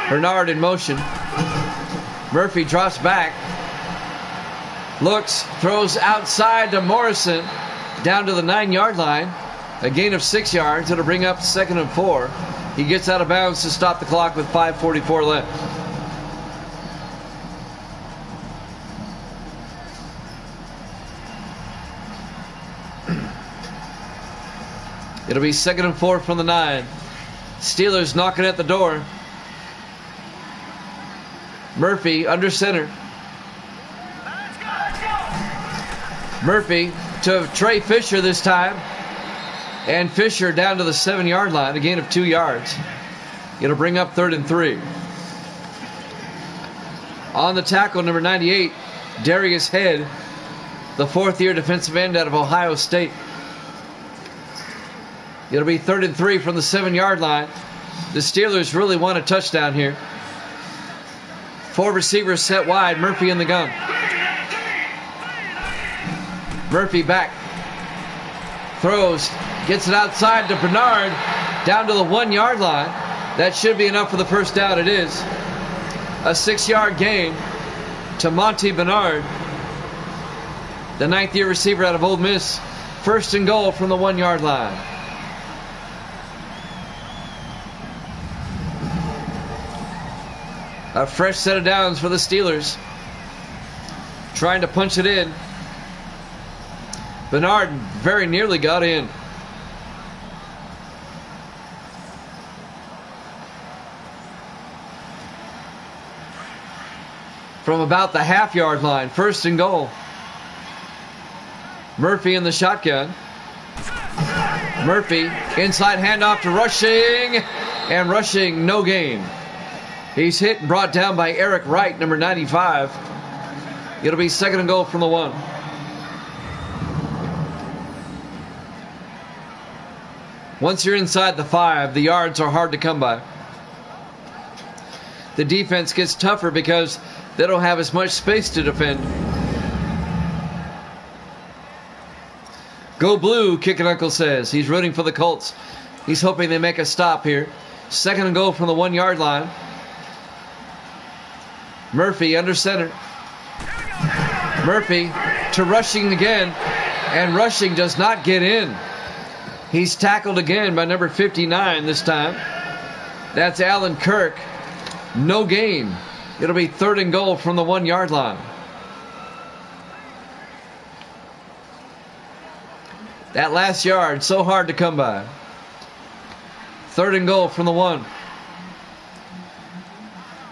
Bernard in motion. Murphy drops back. Looks, throws outside to Morrison. Down to the 9-yard line. A gain of 6 yards. It'll bring up 2nd and 4. He gets out of bounds to stop the clock with 5:44 left. It'll be 2nd and 4 from the 9. Steelers knocking at the door. Murphy under center. Murphy to Trey Fisher this time. And Fisher down to the 7-yard line, a gain of 2 yards. It'll bring up 3rd and 3. On the tackle, number 98, Darius Head, the 4th-year defensive end out of Ohio State. It'll be 3rd and 3 from the 7-yard line. The Steelers really want a touchdown here. 4 receivers set wide. Murphy in the gun. Murphy back. Throws. Gets it outside to Bernard. Down to the 1-yard line. That should be enough for the first down. It is. A 6-yard gain to Monty Bernard, the 9th-year receiver out of Ole Miss. 1st and goal from the 1-yard line. A fresh set of downs for the Steelers. Trying to punch it in. Bernard very nearly got in. From about the half-yard line. 1st and goal. Murphy in the shotgun. Murphy inside handoff to Rushing. And Rushing, no gain. He's hit and brought down by Eric Wright, number 95. It'll be 2nd and goal from the 1. Once you're inside the 5, the yards are hard to come by. The defense gets tougher because they don't have as much space to defend. Go blue, Kickin' Uncle says. He's rooting for the Colts. He's hoping they make a stop here. 2nd and goal from the 1-yard line. Murphy under center. Murphy to Rushing again. And Rushing does not get in. He's tackled again by number 59 this time. That's Alan Kirk. No gain. It'll be 3rd and goal from the 1-yard line. That last yard, so hard to come by. 3rd and goal from the 1.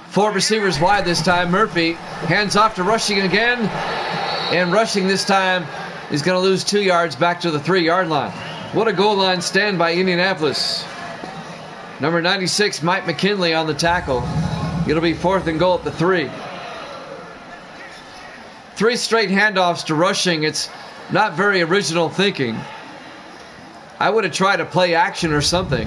4 receivers wide this time. Murphy hands off to Rushing again. And Rushing this time is going to lose 2 yards back to the 3-yard line. What a goal line stand by Indianapolis. Number 96, Mike McKinley on the tackle. It'll be 4th and goal at the 3. 3 straight handoffs to rushing. It's not very original thinking. I would have tried a play action or something.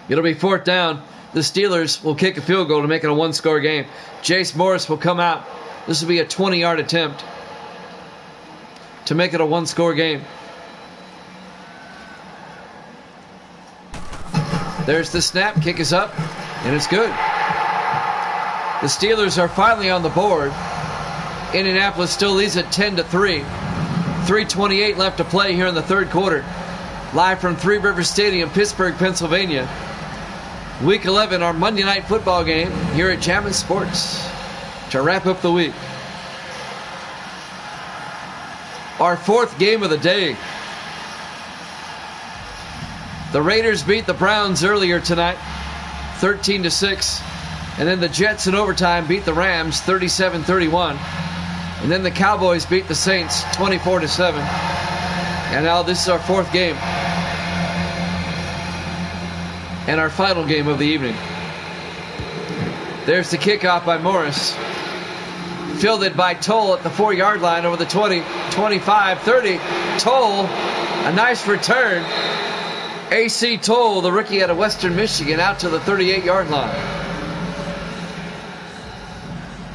It'll be 4th down. The Steelers will kick a field goal to make it a 1-score game. Jace Morris will come out. This will be a 20-yard attempt to make it a 1-score game. There's the snap. Kick is up, and it's good. The Steelers are finally on the board. Indianapolis still leads at 10-3. 3:28 left to play here in the third quarter. Live from Three Rivers Stadium, Pittsburgh, Pennsylvania. Week 11, our Monday Night Football game here at Jammin' Sports to wrap up the week. Our 4th game of the day. The Raiders beat the Browns earlier tonight, 13-6. And then the Jets in overtime beat the Rams 37-31. And then the Cowboys beat the Saints 24-7. And now this is our 4th game. And our final game of the evening. There's the kickoff by Morris. Fielded by Toll at the 4-yard line over the 20, 25, 30. Toll, a nice return. A.C. Toll, the rookie out of Western Michigan, out to the 38-yard line.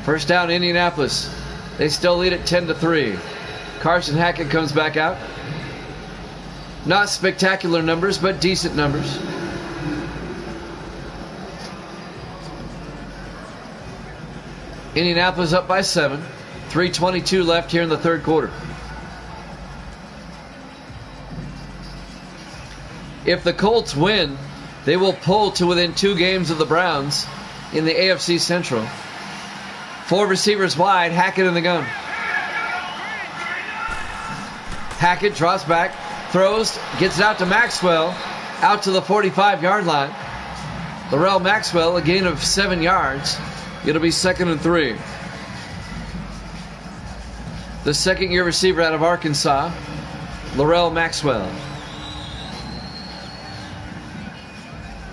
First down, Indianapolis. They still lead at 10-3. Carson Hackett comes back out. Not spectacular numbers, but decent numbers. Indianapolis up by 7. 3:22 left here in the third quarter. If the Colts win, they will pull to within 2 games of the Browns in the AFC Central. 4 receivers wide, Hackett in the gun. Hackett drops back, throws, gets it out to Maxwell, out to the 45-yard line. Laurel Maxwell, a gain of 7 yards. It'll be 2nd and 3. The second-year receiver out of Arkansas, Laurel Maxwell.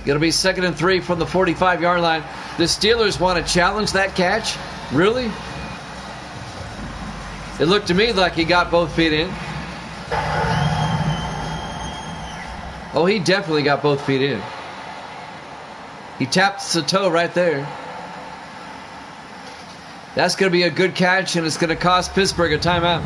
It'll be 2nd and 3 from the 45-yard line. The Steelers want to challenge that catch? Really? It looked to me like he got both feet in. Oh, he definitely got both feet in. He taps the toe right there. That's going to be a good catch, and it's going to cost Pittsburgh a timeout.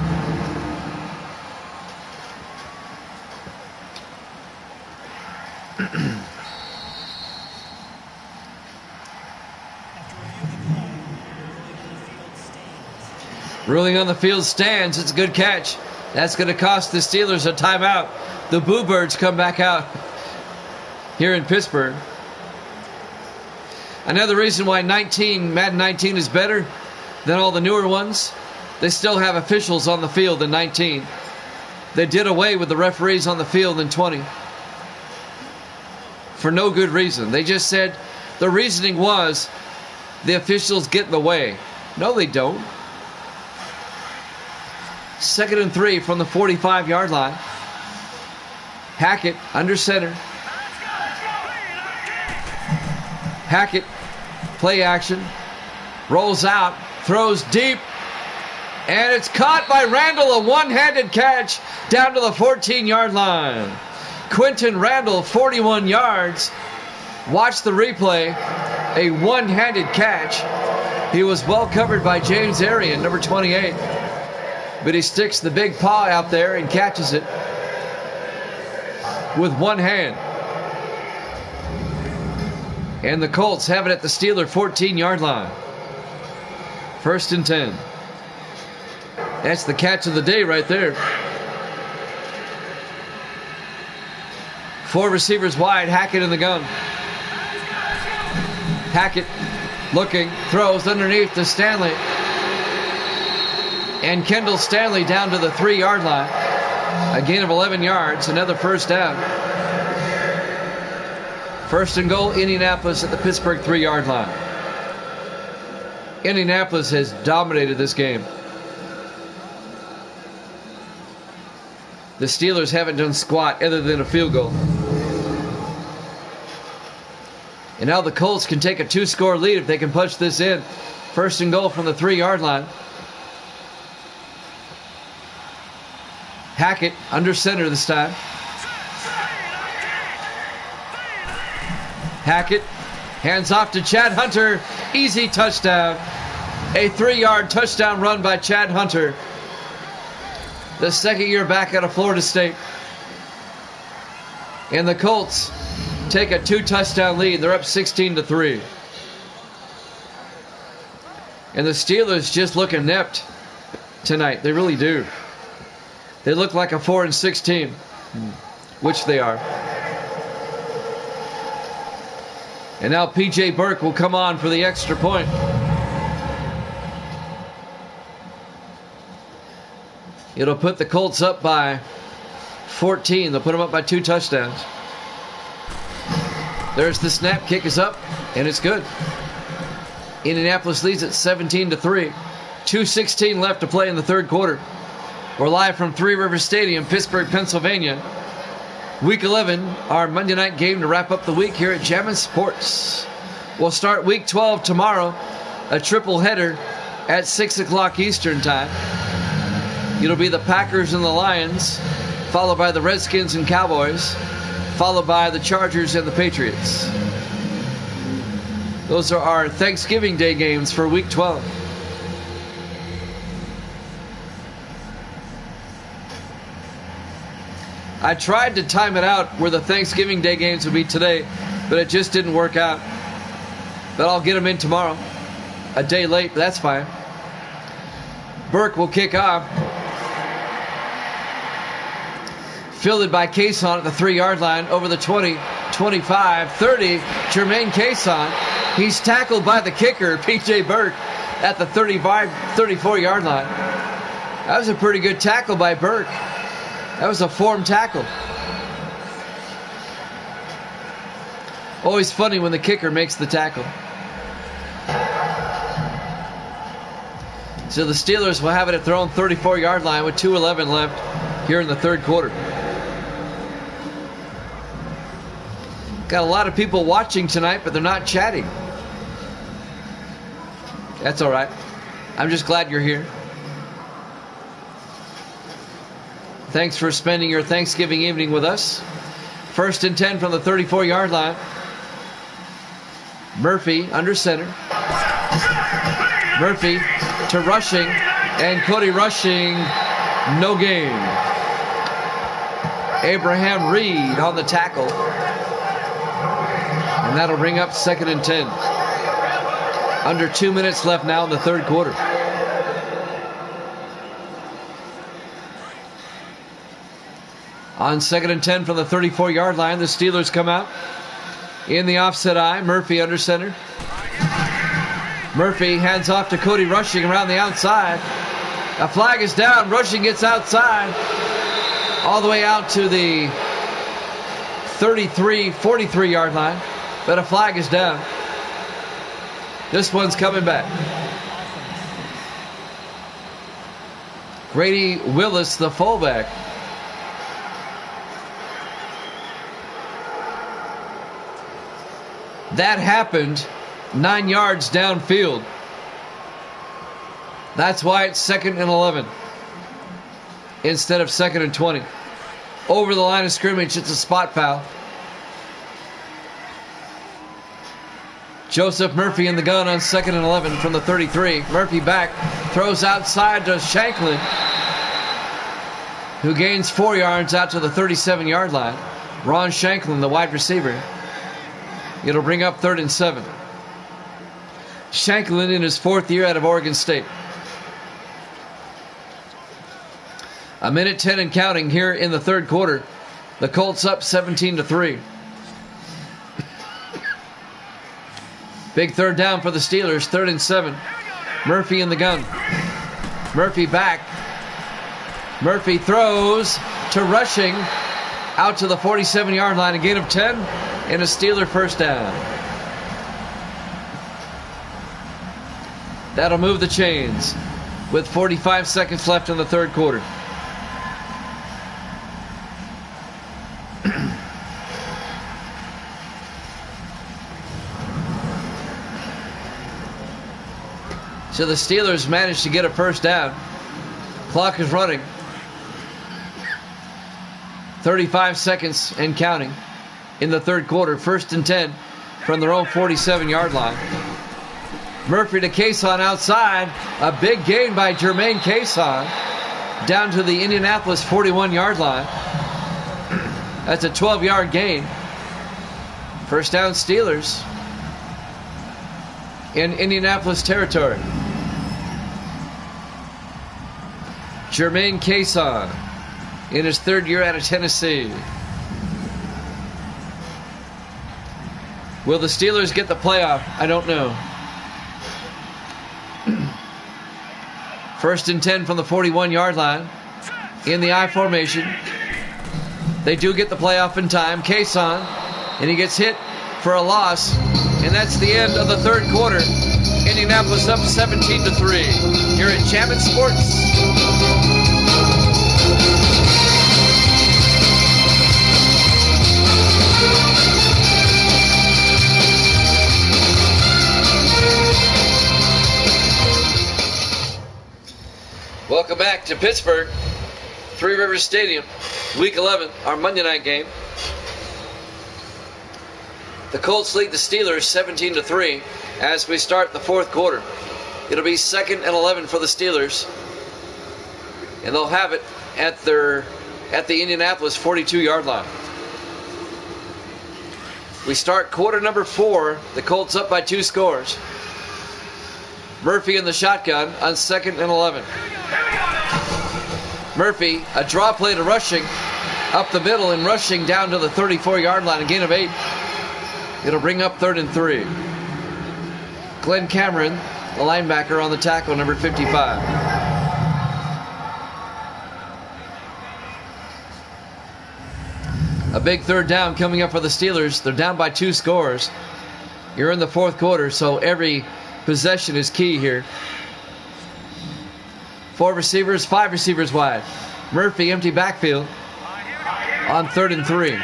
Ruling on the field stands. It's a good catch. That's going to cost the Steelers a timeout. The Boo Birds come back out here in Pittsburgh. Another reason why Madden 19 is better than all the newer ones, they still have officials on the field in 19. They did away with the referees on the field in 20. For no good reason. They just said the reasoning was the officials get in the way. No, they don't. 2nd and 3 from the 45-yard line. Hackett under center. Hackett, play action. Rolls out, throws deep. And it's caught by Randall, a one-handed catch down to the 14-yard line. Quentin Randall, 41 yards. Watch the replay. A one-handed catch. He was well covered by James Arian, number 28. But he sticks the big paw out there and catches it with one hand. And the Colts have it at the Steeler 14-yard line. 1st and 10. That's the catch of the day right there. 4 receivers wide, Hackett in the gun. Hackett looking, throws underneath to Stanley. And Kendall Stanley down to the 3-yard line. A gain of 11 yards, another first down. 1st and goal, Indianapolis at the Pittsburgh 3-yard line. Indianapolis has dominated this game. The Steelers haven't done squat other than a field goal. And now the Colts can take a 2-score lead if they can punch this in. First and goal from the 3-yard line. Hackett under center this time. Hackett hands off to Chad Hunter. Easy touchdown. A 3-yard touchdown run by Chad Hunter, the second year back out of Florida State. And the Colts take a 2-touchdown lead. They're up 16-3. And the Steelers just look inept tonight. They really do. They look like a 4-6 team, which they are. And now P.J. Burke will come on for the extra point. It'll put the Colts up by 14. They'll put them up by 2 touchdowns. There's the snap. Kick is up, and it's good. Indianapolis leads at 17-3. 2:16 left to play in the third quarter. We're live from Three Rivers Stadium, Pittsburgh, Pennsylvania. Week 11, our Monday night game to wrap up the week here at Jammin' Sports. We'll start Week 12 tomorrow, a triple header at 6 o'clock Eastern time. It'll be the Packers and the Lions, followed by the Redskins and Cowboys, followed by the Chargers and the Patriots. Those are our Thanksgiving Day games for Week 12. I tried to time it out where the Thanksgiving Day games would be today, but it just didn't work out. But I'll get them in tomorrow. A day late, but that's fine. Burke will kick off. Fielded by Cason at the 3-yard line, over the 20, 25, 30. Jermaine Cason. He's tackled by the kicker, P.J. Burke, at the 34-yard line. That was a pretty good tackle by Burke. That was a form tackle. Always funny when the kicker makes the tackle. So the Steelers will have it at their own 34-yard line with 2:11 left here in the third quarter. Got a lot of people watching tonight, but they're not chatting. That's all right. I'm just glad you're here. Thanks for spending your Thanksgiving evening with us. First and 10 from the 34-yard line. Murphy under center. Murphy to Rushing, and Cody Rushing, no gain. Abraham Reed on the tackle. And that'll bring up 2nd and 10. Under 2 minutes left now in the third quarter. On 2nd and 10 from the 34-yard line, the Steelers come out in the offset eye. Murphy under center. Murphy hands off to Cody Rushing around the outside. A flag is down. Rushing gets outside all the way out to the 43-yard line. But a flag is down. This one's coming back. Grady Willis, the fullback. That happened 9 yards downfield. That's why it's 2nd and 11 instead of 2nd and 20. Over the line of scrimmage, it's a spot foul. Joseph Murphy in the gun on 2nd and 11 from the 33. Murphy back, throws outside to Shanklin, who gains 4 yards out to the 37-yard line. Ron Shanklin, the wide receiver. It'll bring up 3rd and 7. Shanklin in his 4th year out of Oregon State. A minute 10 and counting here in the third quarter. The Colts up 17-3. Big third down for the Steelers, 3rd and 7. Murphy in the gun. Murphy back. Murphy throws to Rushing out to the 47-yard line. A gain of 10 and a Steeler first down. That'll move the chains with 45 seconds left in the third quarter. So the Steelers managed to get a first down. Clock is running. 35 seconds and counting in the third quarter. 1st and 10 from their own 47-yard line. Murphy to Cason outside. A big gain by Jermaine Cason down to the Indianapolis 41-yard line. That's a 12-yard gain. First down Steelers in Indianapolis territory. Jermaine Cason in his third year out of Tennessee. Will the Steelers get the playoff? I don't know. 1st and 10 from the 41-yard line in the I formation. They do get the playoff in time. Cason, and he gets hit for a loss, and that's the end of the third quarter. Indianapolis up 17-3. You're at Champion Sports. Welcome back to Pittsburgh, Three Rivers Stadium, Week 11, our Monday night game. The Colts lead the Steelers 17-3 as we start the fourth quarter. It'll be 2nd and 11 for the Steelers, and they'll have it at the Indianapolis 42-yard line. We start quarter number 4. The Colts up by 2 scores. Murphy in the shotgun on 2nd and 11. Murphy, a draw play to Rushing up the middle and Rushing down to the 34-yard line, a gain of 8. It'll bring up 3rd and 3. Glenn Cameron, the linebacker, on the tackle, number 55. A big third down coming up for the Steelers. They're down by 2 scores. You're in the fourth quarter, so every possession is key here. 4 receivers, 5 receivers wide. Murphy, empty backfield on 3rd and 3.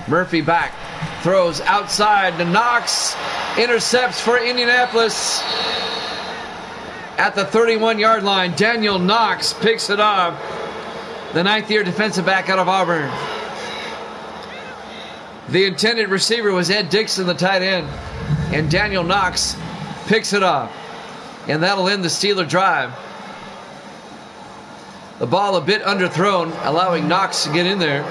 Murphy back, throws outside to Knox, intercepts for Indianapolis at the 31-yard line. Daniel Knox picks it off, the 9th-year defensive back out of Auburn. The intended receiver was Ed Dixon, the tight end, and Daniel Knox picks it off. And that'll end the Steeler drive. The ball a bit underthrown, allowing Knox to get in there.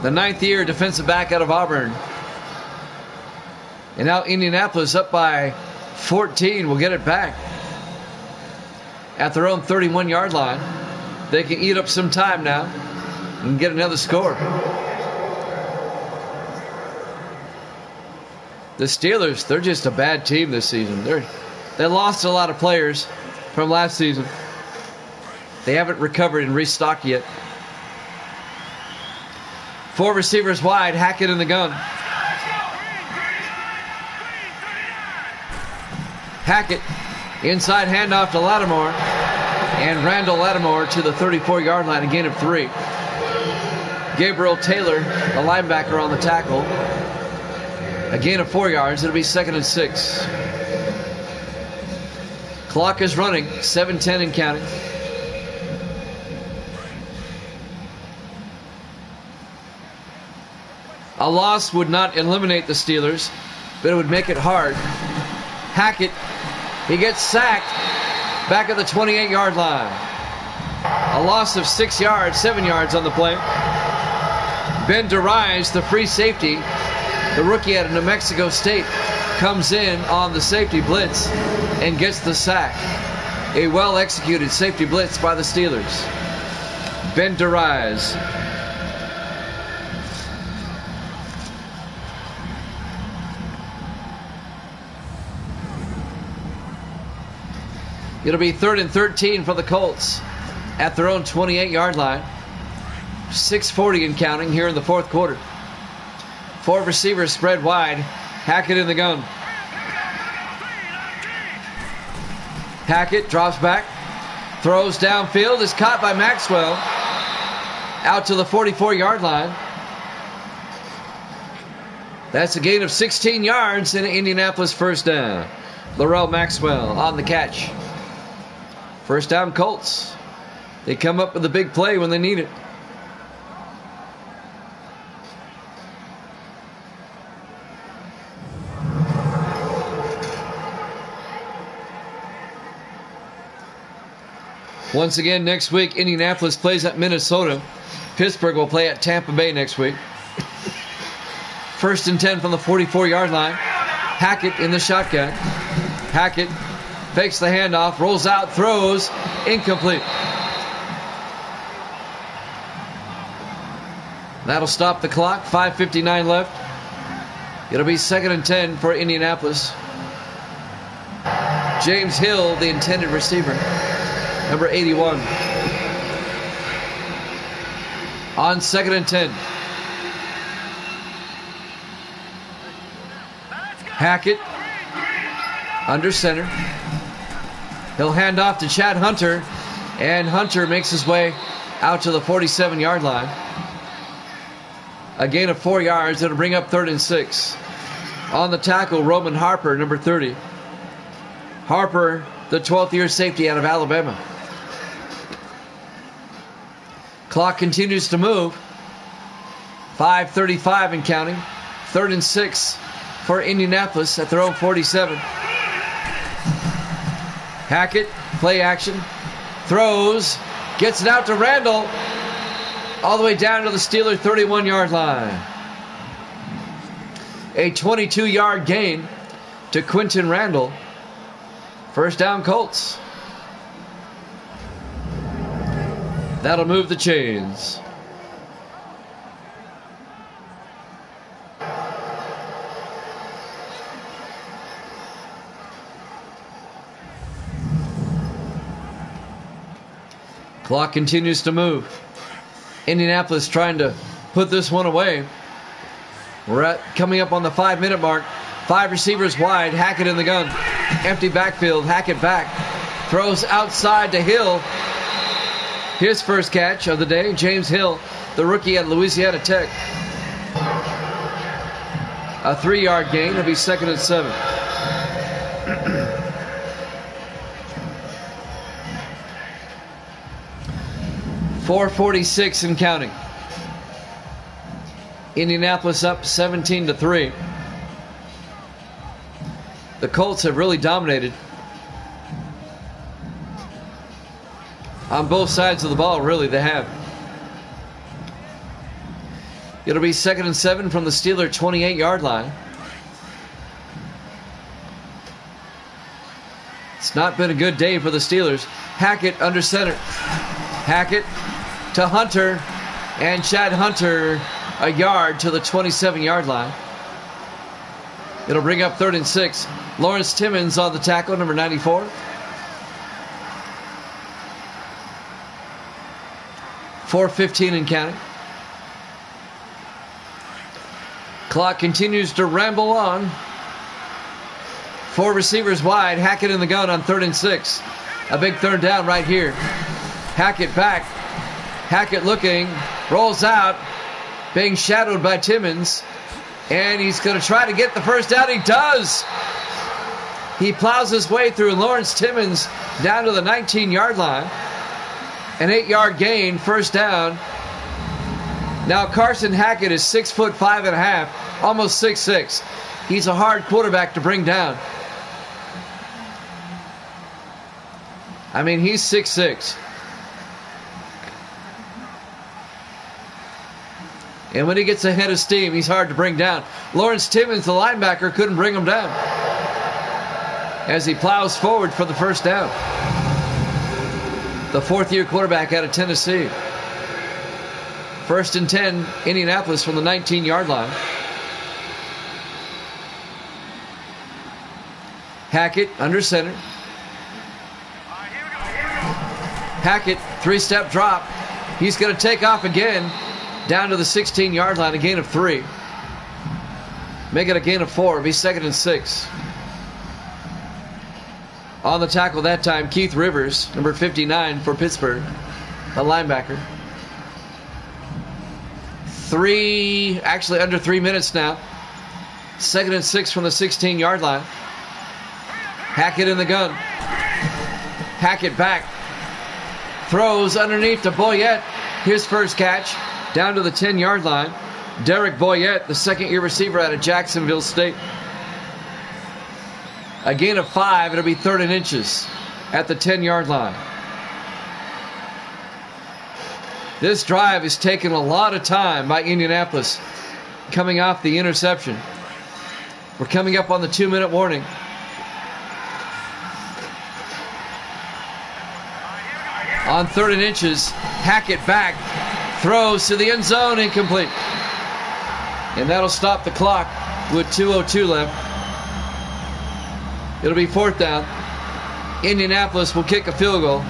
The 9th-year defensive back out of Auburn. And now Indianapolis up by 14 will get it back at their own 31-yard line. They can eat up some time now and get another score. The Steelers, they're just a bad team this season. They lost a lot of players from last season. They haven't recovered and restocked yet. 4 receivers wide, Hackett in the gun. Hackett, inside handoff to Lattimore. And Randall Lattimore to the 34-yard line, a gain of 3. Gabriel Taylor, the linebacker, on the tackle. A gain of 4 yards. It'll be 2nd and 6. Clock is running. 7:10 and counting. A loss would not eliminate the Steelers, but it would make it hard. Hackett, he gets sacked back at the 28-yard line. A loss of 6 yards, 7 yards on the play. Ben DeRise, the free safety, the rookie out of New Mexico State, comes in on the safety blitz and gets the sack. A well-executed safety blitz by the Steelers. Ben DeRise. It'll be 3rd and 13 for the Colts at their own 28-yard line. 6:40 and counting here in the fourth quarter. 4 receivers spread wide. Hackett in the gun. Hackett drops back, throws downfield, is caught by Maxwell out to the 44-yard line. That's a gain of 16 yards and Indianapolis first down. Laurel Maxwell on the catch. First down Colts. They come up with a big play when they need it. Once again, next week, Indianapolis plays at Minnesota. Pittsburgh will play at Tampa Bay next week. First and 10 from the 44-yard line. Hackett in the shotgun. Hackett fakes the handoff, rolls out, throws, incomplete. That'll stop the clock. 5:59 left. It'll be 2nd and 10 for Indianapolis. James Hill, the intended receiver. Number 81. On 2nd and 10. Hackett under center. He'll hand off to Chad Hunter, and Hunter makes his way out to the 47-yard line. A gain of 4 yards. It'll bring up 3rd and 6. On the tackle, Roman Harper, number 30. Harper, the 12th-year safety out of Alabama. Clock continues to move. 5:35 and counting. 3rd and 6 for Indianapolis at their own 47. Hackett, play action. Throws. Gets it out to Randall. All the way down to the Steeler 31-yard line. A 22-yard gain to Quentin Randall. First down Colts. That'll move the chains. Clock continues to move. Indianapolis trying to put this one away. We're coming up on the 5-minute mark. 5 receivers wide. Hackett in the gun. Empty backfield. Hackett back. Throws outside to Hill. His first catch of the day. James Hill, the rookie at Louisiana Tech. A 3-yard gain. It'll be 2nd and 7. .446 and counting. Indianapolis up 17-3. The Colts have really dominated on both sides of the ball. Really, they have. It'll be 2nd and 7 from the Steeler 28-yard line. It's not been a good day for the Steelers. Hackett under center. Hackett to Hunter, and Chad Hunter a yard to the 27-yard line. It'll bring up 3rd and 6. Lawrence Timmons on the tackle, number 94. .415 and counting. Clock continues to ramble on. 4 receivers wide. Hackett in the gun on 3rd and 6. A big 3rd down right here. Hackett back. Hackett looking. Rolls out. Being shadowed by Timmons. And he's going to try to get the first down. He does. He plows his way through Lawrence Timmons down to the 19-yard line. An 8-yard gain, first down. Now Carson Hackett is 6'5.5", almost 6'6". He's a hard quarterback to bring down. I mean, he's 6'6". And when he gets ahead of steam, he's hard to bring down. Lawrence Timmons, the linebacker, couldn't bring him down as he plows forward for the first down. The 4th-year quarterback out of Tennessee. 1st and 10, Indianapolis from the 19-yard line. Hackett under center. Hackett, 3-step drop. He's going to take off again down to the 16-yard line, a gain of 3. Make it a gain of 4. It'll be 2nd and 6. On the tackle that time, Keith Rivers, number 59 for Pittsburgh, a linebacker. Under 3 minutes now. 2nd and 6 from the 16-yard line. Hackett in the gun. Hackett back. Throws underneath to Boyette. His first catch down to the 10-yard line. Derek Boyette, the second-year receiver out of Jacksonville State. A gain of 5. It'll be 3rd and inches at the 10-yard line. This drive is taking a lot of time by Indianapolis coming off the interception. We're coming up on the 2-minute warning. On 3rd and inches, Hackett back, throws to the end zone, incomplete. And that'll stop the clock with 2:02 left. It'll be 4th down. Indianapolis will kick a field goal.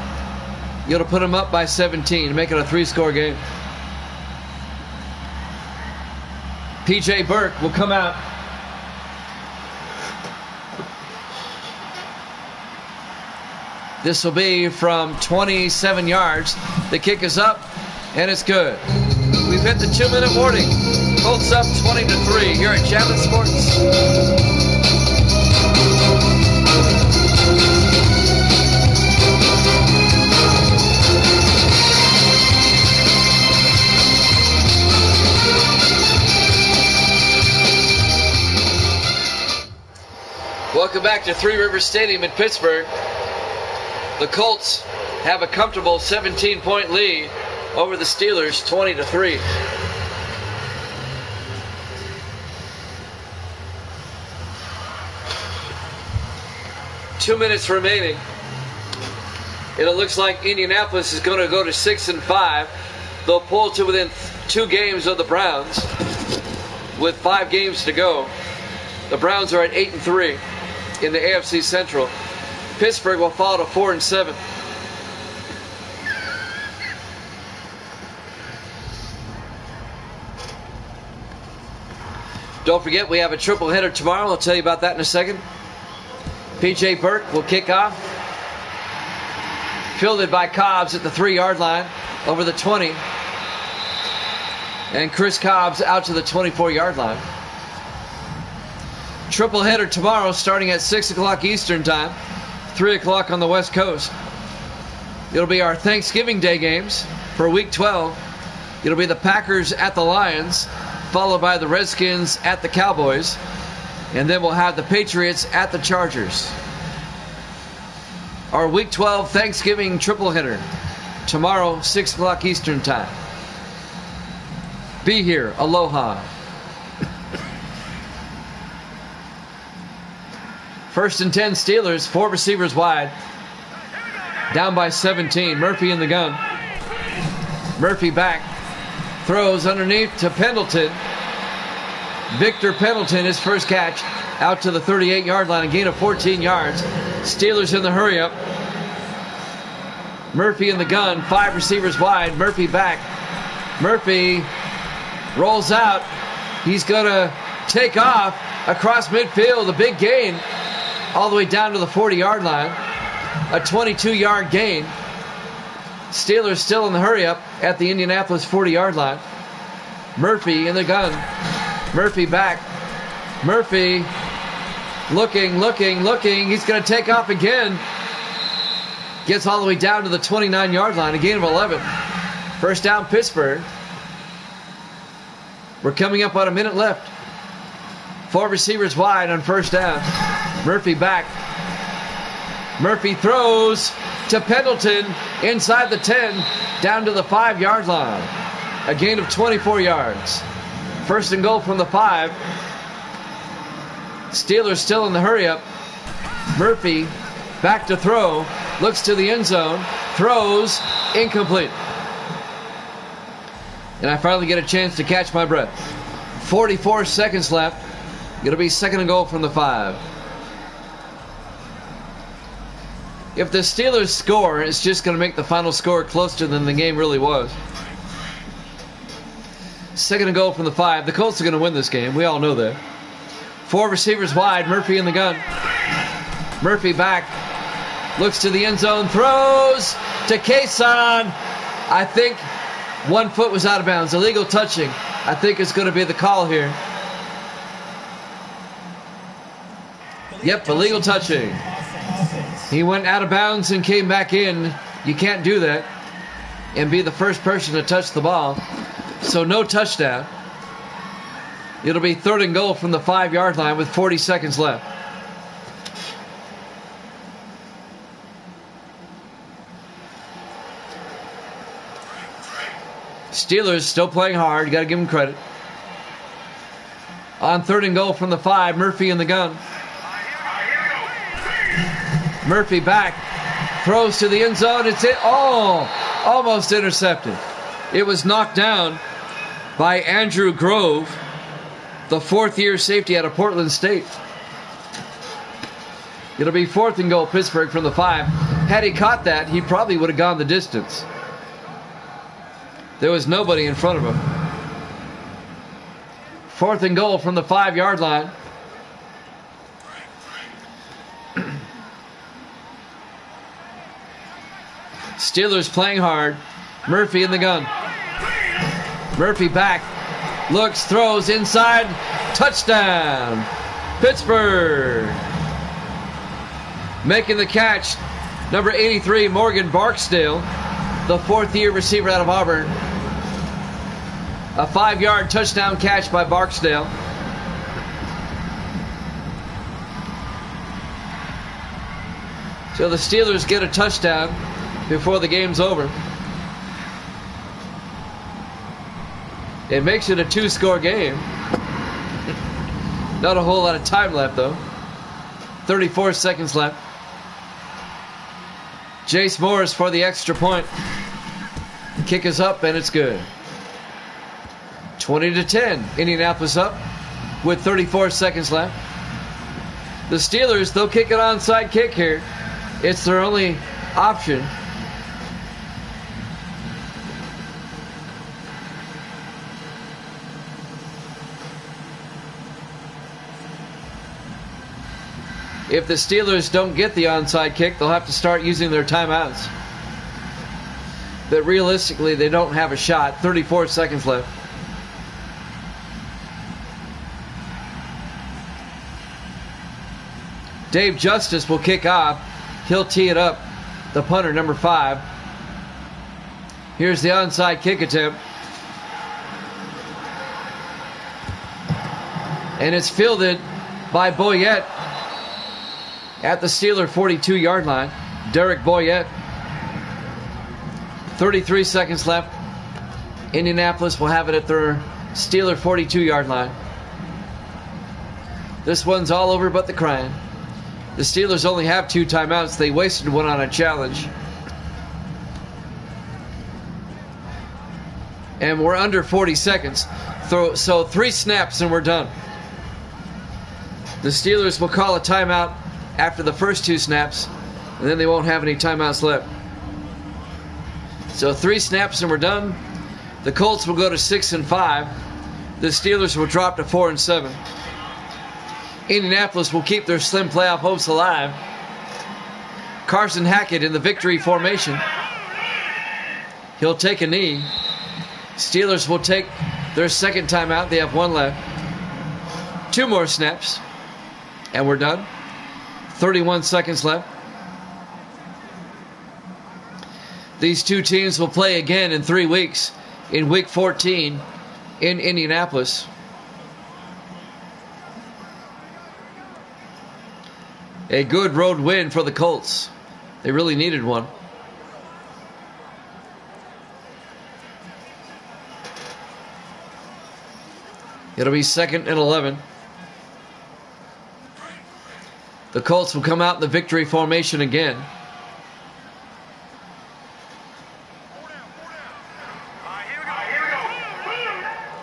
It'll put them up by 17, make it a 3-score game. P.J. Burke will come out. This will be from 27 yards. The kick is up, and it's good. We've hit the 2-minute warning. Colts up 20-3 here at Jammin' Sports. Welcome back to Three Rivers Stadium in Pittsburgh. The Colts have a comfortable 17-point lead over the Steelers, 20-3. Two minutes remaining. And it looks like Indianapolis is going to go to 6-5. They'll pull to within 2 games of the Browns with 5 games to go. The Browns are at 8-3 in the AFC Central. Pittsburgh will fall to 4-7. Don't forget, we have a triple header tomorrow. I'll tell you about that in a second. P.J. Burke will kick off. Fielded by Cobbs at the 3-yard line over the 20. And Chris Cobbs out to the 24-yard line. Triple header tomorrow starting at 6 o'clock Eastern time, 3 o'clock on the West Coast. It'll be our Thanksgiving Day games for Week 12. It'll be the Packers at the Lions, followed by the Redskins at the Cowboys. And then we'll have the Patriots at the Chargers. Our Week 12 Thanksgiving triple header tomorrow, 6 o'clock Eastern time. Be here. Aloha. 1st and 10 Steelers, 4 receivers wide. Down by 17. Murphy in the gun. Murphy back. Throws underneath to Pendleton. Victor Pendleton, his first catch, out to the 38-yard line, a gain of 14 yards. Steelers in the hurry up. Murphy in the gun, 5 receivers wide. Murphy back. Murphy rolls out. He's going to take off across midfield, a big gain, all the way down to the 40-yard line. A 22-yard gain. Steelers still in the hurry up at the Indianapolis 40-yard line. Murphy in the gun. Murphy back. Murphy looking. He's going to take off again. Gets all the way down to the 29-yard line. A gain of 11. First down, Pittsburgh. We're coming up on a minute left. 4 receivers wide on first down. Murphy back. Murphy throws to Pendleton inside the 10, down to the 5-yard line. A gain of 24 yards. First and goal from the 5. Steelers still in the hurry up. Murphy back to throw. Looks to the end zone. Throws. Incomplete. And I finally get a chance to catch my breath. 44 seconds left. It'll be second and goal from the 5. If the Steelers score, it's just going to make the final score closer than the game really was. Second and goal from the 5. The Colts are going to win this game. We all know that. 4 receivers wide. Murphy in the gun. Murphy back. Looks to the end zone. Throws to Kason. I think 1 foot was out of bounds. Illegal touching. I think it's going to be the call here. Yep, illegal touching. He went out of bounds and came back in. You can't do that and be the first person to touch the ball. So no touchdown. It'll be 3rd and goal from the 5-yard line with 40 seconds left. Steelers still playing hard. You got to give them credit. On 3rd and goal from the 5, Murphy in the gun. Murphy back, throws to the end zone. It's it. Oh, almost intercepted. It was knocked down by Andrew Grove, the 4th-year safety out of Portland State. It'll be 4th and goal, Pittsburgh from the 5. Had he caught that, he probably would have gone the distance. There was nobody in front of him. 4th and goal from the 5-yard line. Steelers playing hard. Murphy in the gun. Murphy back. Looks, throws inside. Touchdown. Pittsburgh. Making the catch, number 83, Morgan Barksdale, the 4th-year receiver out of Auburn. A 5-yard touchdown catch by Barksdale. So the Steelers get a touchdown before the game's over. It makes it a 2-score game. Not a whole lot of time left, though. 34 seconds left. Jace Morris for the extra point. Kick is up, and it's good. 20-10. Indianapolis up with 34 seconds left. The Steelers, they'll kick an onside kick here. It's their only option. If the Steelers don't get the onside kick, they'll have to start using their timeouts. But realistically, they don't have a shot. 34 seconds left. Dave Justice will kick off. He'll tee it up. The punter, number 5. Here's the onside kick attempt. And it's fielded by Boyette at the Steeler 42-yard line. Derek Boyette. 33 seconds left. Indianapolis will have it at their Steeler 42-yard line. This one's all over but the crying. The Steelers only have 2 timeouts. They wasted one on a challenge. And we're under 40 seconds. So 3 snaps and we're done. The Steelers will call a timeout after the first 2 snaps, and then they won't have any timeouts left. So 3 snaps and we're done. The Colts will go to 6-5. The Steelers will drop to 4-7. Indianapolis will keep their slim playoff hopes alive. Carson Hackett in the victory formation. He'll take a knee. Steelers will take their second timeout. They have 1 left. 2 more snaps. And we're done. 31 seconds left. These 2 teams will play again in 3 weeks. In week 14 in Indianapolis. A good road win for the Colts. They really needed one. It'll be 2nd and 11. The Colts will come out in the victory formation again.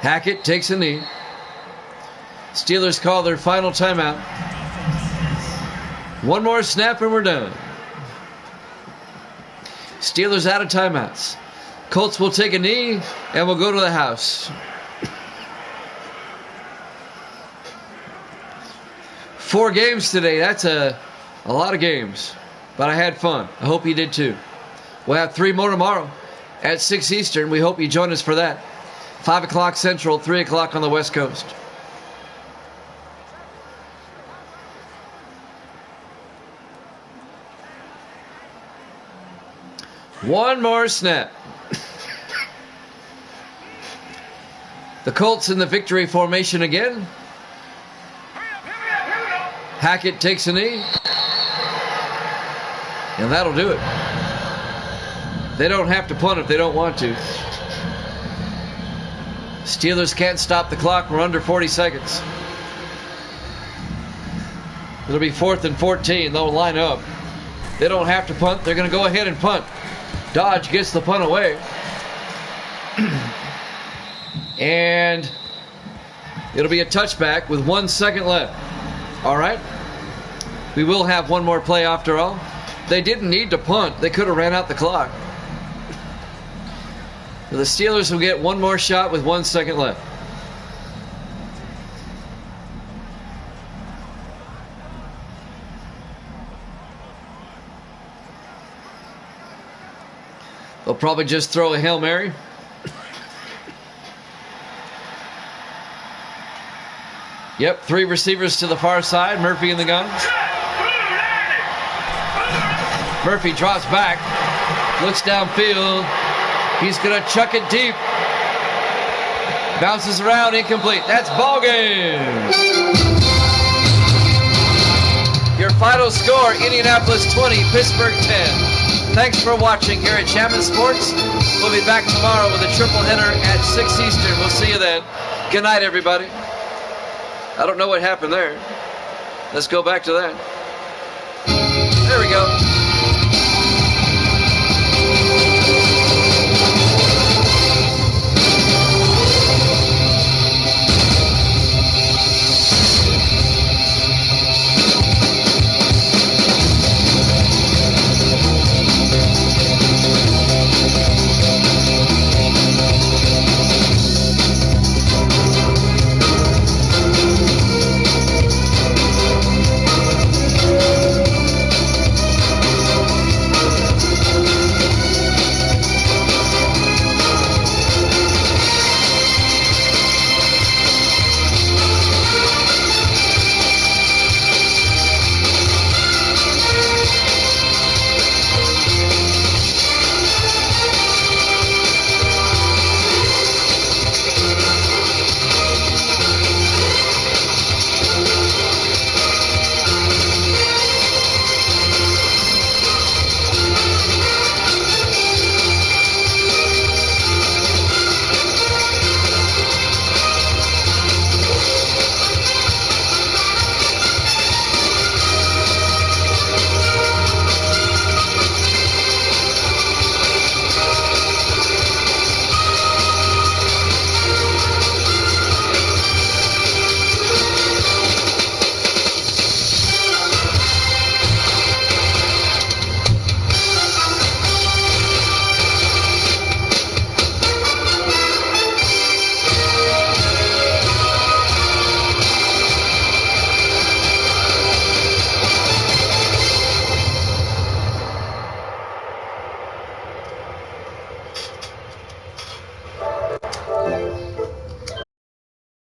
Hackett takes a knee. Steelers call their final timeout. 1 more snap and we're done. Steelers out of timeouts. Colts will take a knee and we'll go to the house. 4 games today. That's a lot of games. But I had fun. I hope you did too. We'll have 3 more tomorrow at 6 Eastern. We hope you join us for that. 5 o'clock Central, 3 o'clock on the West Coast. One more snap. The Colts in the victory formation again. Hackett takes a knee. And that'll do it. They don't have to punt if they don't want to. Steelers can't stop the clock. We're under 40 seconds. It'll be 4th and 14. They'll line up. They don't have to punt. They're going to go ahead and punt. Dodge gets the punt away. And it'll be a touchback with 1 second left. All right. We will have one more play after all. They didn't need to punt. They could have ran out the clock. So the Steelers will get one more shot with 1 second left. They'll probably just throw a Hail Mary. Yep, 3 receivers to the far side. Murphy in the gun. Murphy drops back. Looks downfield. He's going to chuck it deep. Bounces around, incomplete. That's ball game. Your final score, Indianapolis 20, Pittsburgh 10. Thanks for watching here at Chapman Sports. We'll be back tomorrow with a triple header at 6 Eastern. We'll see you then. Good night, everybody. I don't know what happened there. Let's go back to that. There we go.